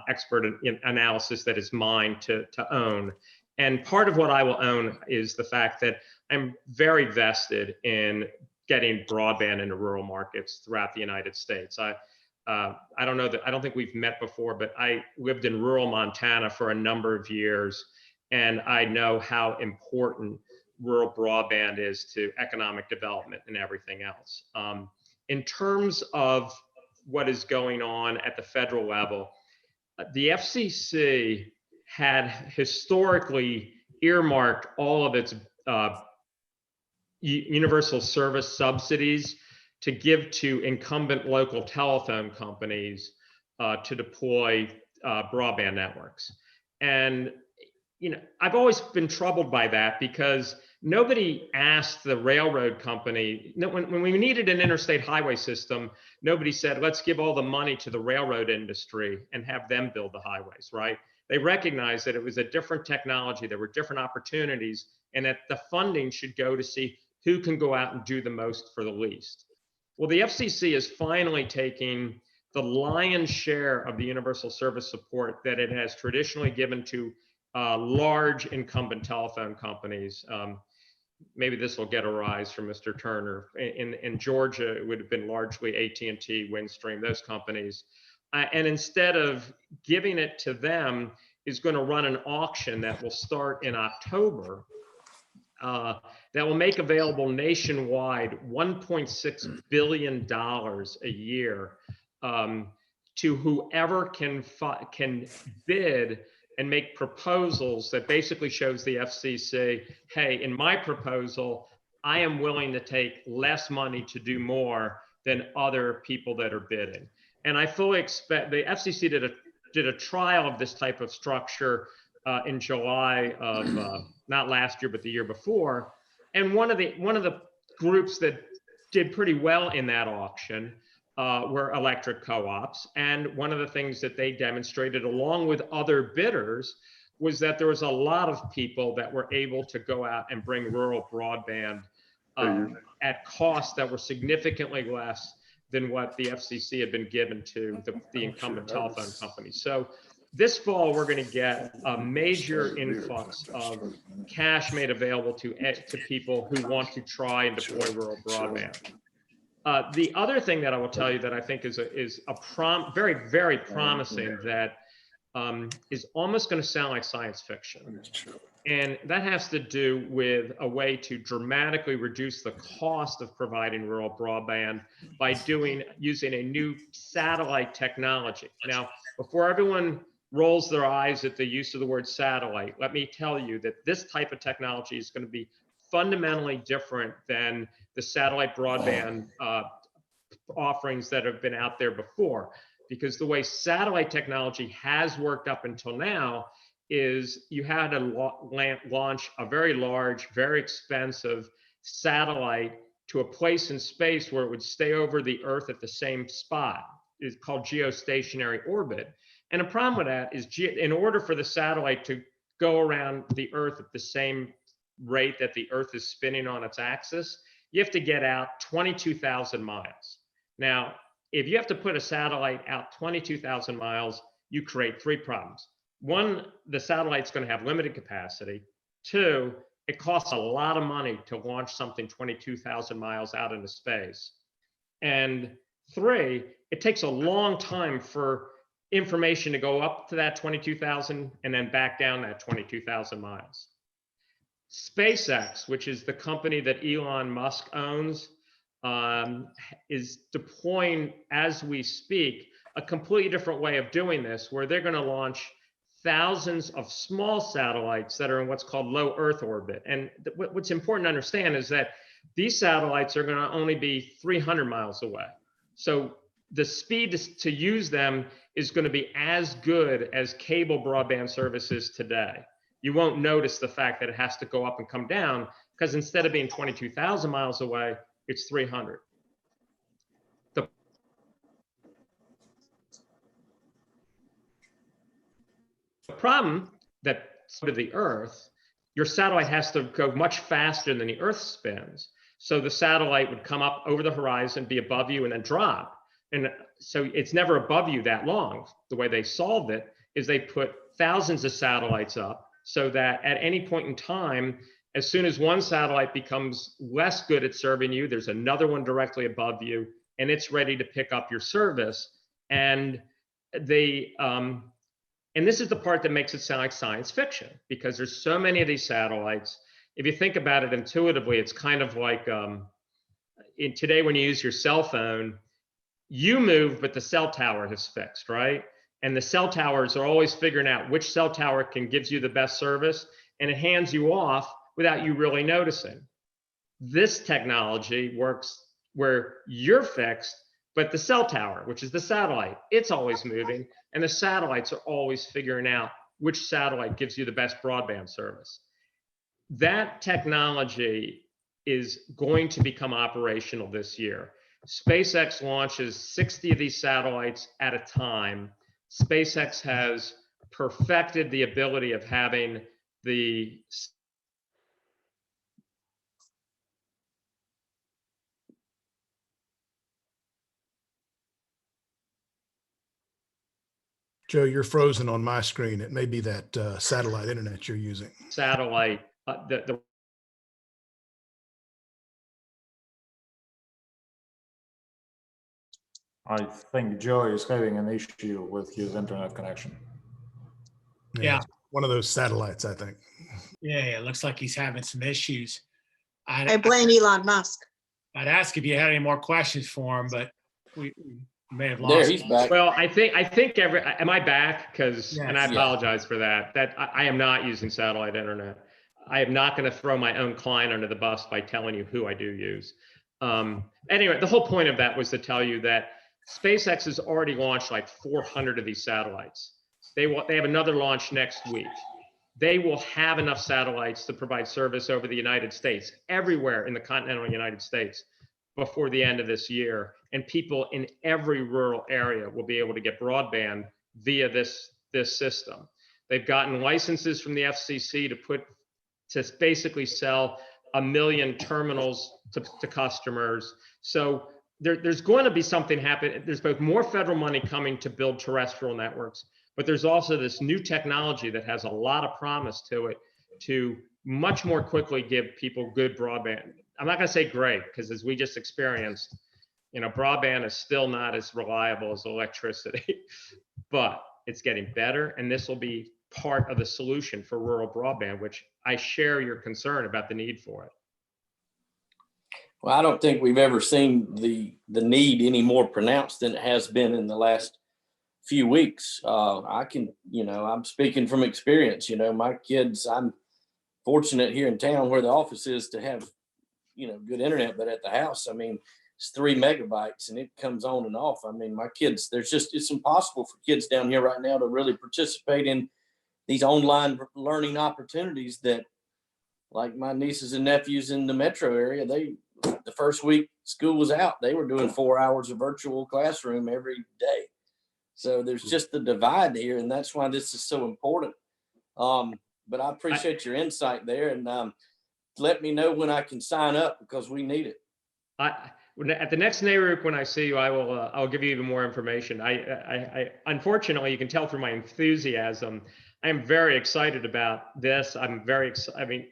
expert analysis that is mine to own. And part of what I will own is the fact that I'm very vested in getting broadband into rural markets throughout the United States. I don't think we've met before, but I lived in rural Montana for a number of years, and I know how important rural broadband is to economic development and everything else. In terms of what is going on at the federal level, the FCC had historically earmarked all of its universal service subsidies to give to incumbent local telephone companies to deploy broadband networks. And, I've always been troubled by that, because nobody asked the railroad company, when we needed an interstate highway system, nobody said, let's give all the money to the railroad industry and have them build the highways, right? They recognized that it was a different technology, there were different opportunities, and that the funding should go to see who can go out and do the most for the least. Well, the FCC is finally taking the lion's share of the universal service support that it has traditionally given to large incumbent telephone companies. Maybe this will get a rise from Mr. Turner. In Georgia, it would have been largely AT&T, Windstream, those companies. And instead of giving it to them, is going to run an auction that will start in October. That will make available nationwide $1.6 billion a year to whoever can bid and make proposals that basically shows the FCC, hey, in my proposal, I am willing to take less money to do more than other people that are bidding. And I fully expect the FCC did a trial of this type of structure in July of not last year, but the year before. And one of the groups that did pretty well in that auction were electric co-ops. And one of the things that they demonstrated, along with other bidders, was that there was a lot of people that were able to go out and bring rural broadband at costs that were significantly less than what the FCC had been given to the incumbent telephone companies. So this fall, we're going to get a major influx of cash made available to people who want to try and deploy rural broadband. The other thing that I will tell you that I think is very, very promising that is almost going to sound like science fiction. And that has to do with a way to dramatically reduce the cost of providing rural broadband by using a new satellite technology. Now, before everyone rolls their eyes at the use of the word satellite, let me tell you that this type of technology is going to be fundamentally different than the satellite broadband offerings that have been out there before. Because the way satellite technology has worked up until now is you had to launch a very large, very expensive satellite to a place in space where it would stay over the Earth at the same spot. It's called geostationary orbit. And the problem with that is in order for the satellite to go around the Earth at the same rate that the Earth is spinning on its axis, you have to get out 22,000 miles. Now, if you have to put a satellite out 22,000 miles, you create three problems. One, the satellite's going to have limited capacity. Two, it costs a lot of money to launch something 22,000 miles out into space. And three, it takes a long time for information to go up to that 22,000 and then back down that 22,000 miles. SpaceX, which is the company that Elon Musk owns, is deploying, as we speak, a completely different way of doing this, where they're going to launch thousands of small satellites that are in what's called low Earth orbit. And what's important to understand is that these satellites are going to only be 300 miles away. So the speed to use them is going to be as good as cable broadband services today. You won't notice the fact that it has to go up and come down, because instead of being 22,000 miles away, it's 300. The problem that to the Earth, your satellite has to go much faster than the Earth spins. So the satellite would come up over the horizon, be above you, and then drop. And so it's never above you that long. The way they solved it is they put thousands of satellites up so that at any point in time, as soon as one satellite becomes less good at serving you, there's another one directly above you, and it's ready to pick up your service. And and this is the part that makes it sound like science fiction, because there's so many of these satellites. If you think about it intuitively, it's kind of like today when you use your cell phone, you move, but the cell tower has fixed, right? And the cell towers are always figuring out which cell tower gives you the best service, and it hands you off without you really noticing. This technology works where you're fixed, but the cell tower, which is the satellite, it's always moving, and the satellites are always figuring out which satellite gives you the best broadband service. That technology is going to become operational this year. SpaceX launches 60 of these satellites at a time. SpaceX has perfected the ability of having the Joe, you're frozen on my screen. It may be that satellite internet you're using. satellite, I think Joe is having an issue with his internet connection. Yeah. One of those satellites, I think. Yeah, it looks like he's having some issues. I blame Elon Musk. I'd ask if you had any more questions for him, but we may have There, lost he's him. back. Well, I think am I back? Because, and I Yes. apologize for that. I am not using satellite internet. I am not going to throw my own client under the bus by telling you who I do use. Anyway, the whole point of that was to tell you that SpaceX has already launched like 400 of these satellites. They have another launch next week. They will have enough satellites to provide service over the United States, everywhere in the continental United States, before the end of this year. And people in every rural area will be able to get broadband via this system. They've gotten licenses from the FCC to basically sell 1 million terminals to customers. So there's going to be something happen. There's both more federal money coming to build terrestrial networks, but there's also this new technology that has a lot of promise to it to much more quickly give people good broadband. I'm not going to say great, because as we just experienced, broadband is still not as reliable as electricity, but it's getting better. And this will be part of the solution for rural broadband, which I share your concern about the need for it. Well, I don't think we've ever seen the need any more pronounced than it has been in the last few weeks. I'm speaking from experience. My kids, I'm fortunate here in town where the office is to have, good internet, but at the house, it's 3 megabytes and it comes on and off. My kids, it's impossible for kids down here right now to really participate in these online learning opportunities that, like my nieces and nephews in the metro area, the first week school was out, they were doing 4 hours of virtual classroom every day. So there's just the divide here, and that's why this is so important. But I appreciate your insight there, and let me know when I can sign up, because we need it. At the next NARUC, when I see you, I'll give you even more information. I unfortunately, you can tell through my enthusiasm, I am very excited about this. I'm very excited.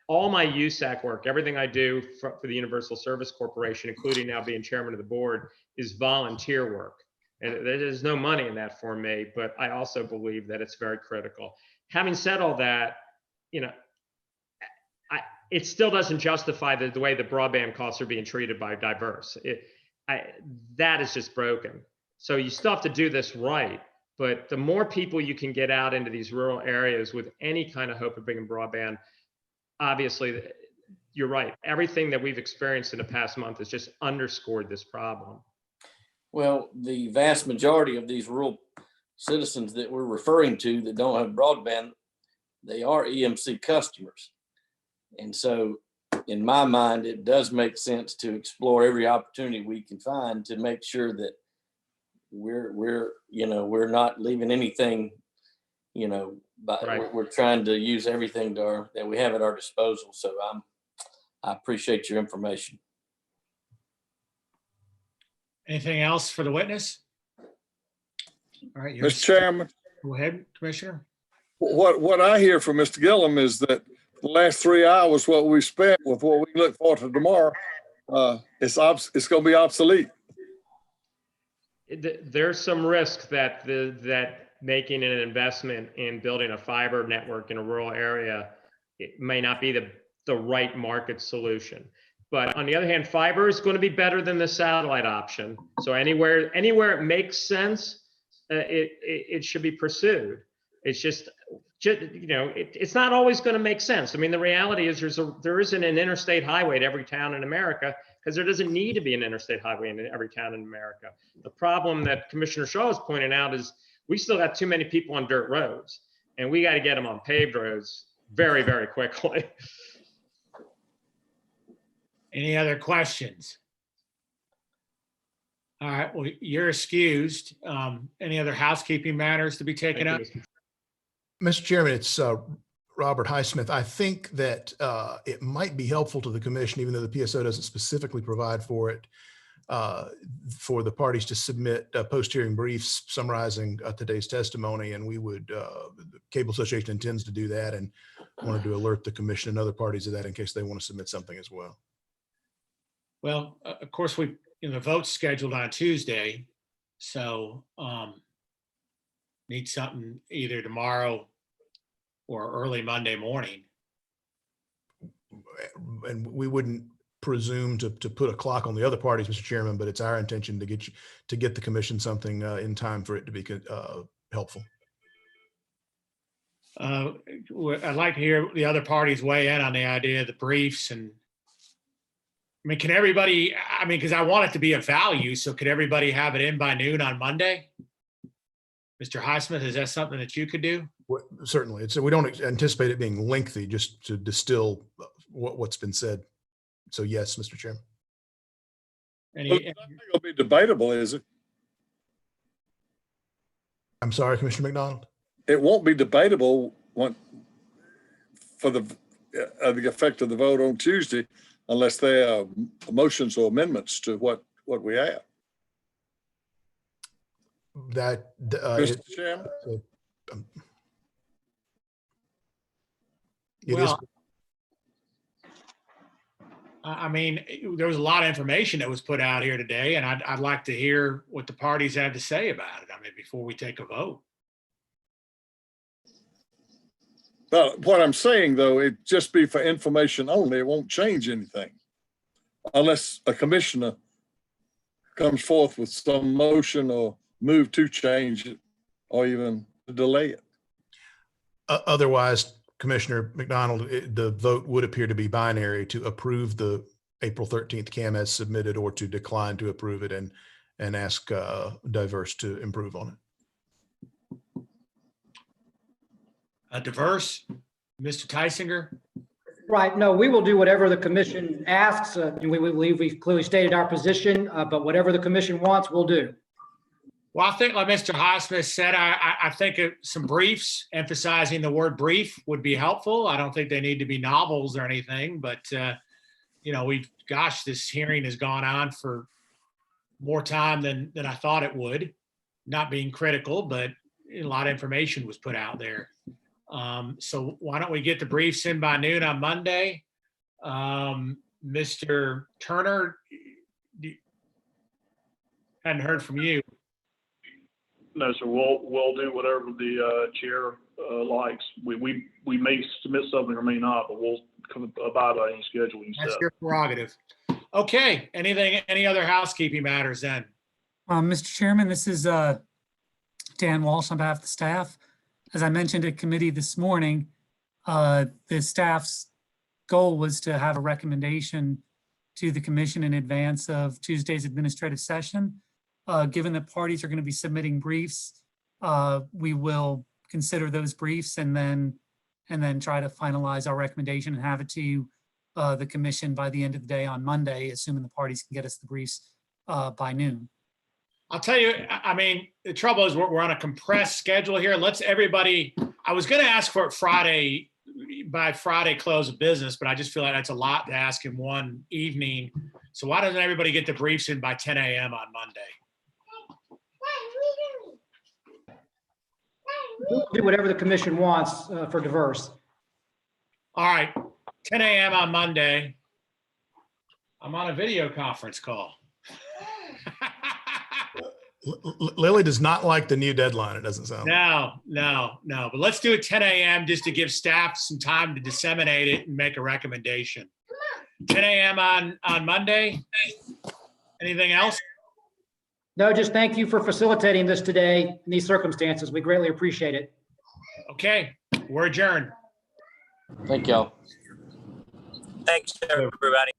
All my USAC work, everything I do for the Universal Service Corporation, including now being chairman of the board, is volunteer work. And there's no money in that for me, but I also believe that it's very critical. Having said all that, it still doesn't justify the way the broadband costs are being treated by diverse. That is just broken. So you still have to do this right, but the more people you can get out into these rural areas with any kind of hope of bringing broadband, obviously, you're right. Everything that we've experienced in the past month has just underscored this problem. Well, the vast majority of these rural citizens that we're referring to that don't have broadband, they are EMC customers. And so in my mind, it does make sense to explore every opportunity we can find to make sure that we're not leaving anything, but right. we're trying to use everything that we have at our disposal. So I appreciate your information. Anything else for the witness? All right. Mr. Chairman, Go ahead, Commissioner. what I hear from Mr. Gillum is that the last 3 hours, what we spent with what we look forward to tomorrow, it's going to be obsolete. There's some risk that making an investment in building a fiber network in a rural area, it may not be the right market solution. But on the other hand, fiber is going to be better than the satellite option. So anywhere it makes sense, it should be pursued. It's just it's not always going to make sense. The reality is there isn't an interstate highway to every town in America, because there doesn't need to be an interstate highway in every town in America. The problem that Commissioner Shaw is pointing out is we still got too many people on dirt roads, and we got to get them on paved roads very, very quickly. Any other questions? All right, well, you're excused. Any other housekeeping matters to be taken up? Mr. Chairman, it's Robert Highsmith. I think that it might be helpful to the commission, even though the PSO doesn't specifically provide for it, for the parties to submit post-hearing briefs summarizing today's testimony, and the Cable Association intends to do that, and wanted to alert the commission and other parties of that in case they want to submit something as well. Well, of course, the vote's scheduled on Tuesday, so need something either tomorrow or early Monday morning. And we wouldn't presume to put a clock on the other parties, Mr. Chairman, but it's our intention to get the commission something in time for it to be helpful. I'd like to hear the other parties weigh in on the idea of the briefs. And can everybody, because I want it to be of value, so could everybody have it in by noon on Monday? Mr. Highsmith, is that something that you could do? Well, certainly. We don't anticipate it being lengthy, just to distill what's been said. So yes, Mr. Chairman. It's not going to be debatable, is it? I'm sorry, Commissioner McDonald. it won't be debatable for the effect of the vote on Tuesday unless there are motions or amendments to what we have. Mr. Chairman? It is. I mean, there was a lot of information that was put out here today, and I'd like to hear what the parties have to say about it. I mean, before we take a vote. Well, what I'm saying though, it just be for information only. It won't change anything unless a commissioner comes forth with some motion or move to change it or even delay it. Otherwise, Commissioner McDonald, the vote would appear to be binary to approve the April 13th CAM as submitted or to decline to approve it and ask Diverse to improve on it. Diverse, Mr. Tysinger? Right. No, we will do whatever the commission asks. We believe we've clearly stated our position, but whatever the commission wants, we'll do. Well, I think like Mr. Highsmith said, I think some briefs emphasizing the word brief would be helpful. I don't think they need to be novels or anything, but this hearing has gone on for more time than I thought it would. Not being critical, but a lot of information was put out there. So why don't we get the briefs in by noon on Monday? Mr. Turner, hadn't heard from you. No, sir. We'll do whatever the chair likes. We may submit something or may not, but we'll abide by any schedule you That's set. your prerogative. Okay. Any other housekeeping matters then? Mr. Chairman, this is Dan Walsh on behalf of the staff. As I mentioned at committee this morning, the staff's goal was to have a recommendation to the commission in advance of Tuesday's administrative session. Given that parties are going to be submitting briefs, we will consider those briefs and then try to finalize our recommendation and have it to the commission by the end of the day on Monday, assuming the parties can get us the briefs by noon. I'll tell you, I mean, the trouble is we're on a compressed schedule here. I was going to ask for it by Friday close of business, but I just feel like that's a lot to ask in one evening. So why doesn't everybody get the briefs in by 10 a.m. on Monday? We'll do whatever the commission wants for Diverse. All right, 10 a.m. on Monday. I'm on a video conference call. Lily does not like the new deadline. It doesn't sound. No. But let's do it 10 a.m. just to give staff some time to disseminate it and make a recommendation. 10 a.m. on Monday. Anything else? No, just thank you for facilitating this today in these circumstances. We greatly appreciate it. Okay, we're adjourned. Thank y'all. Thanks, everybody.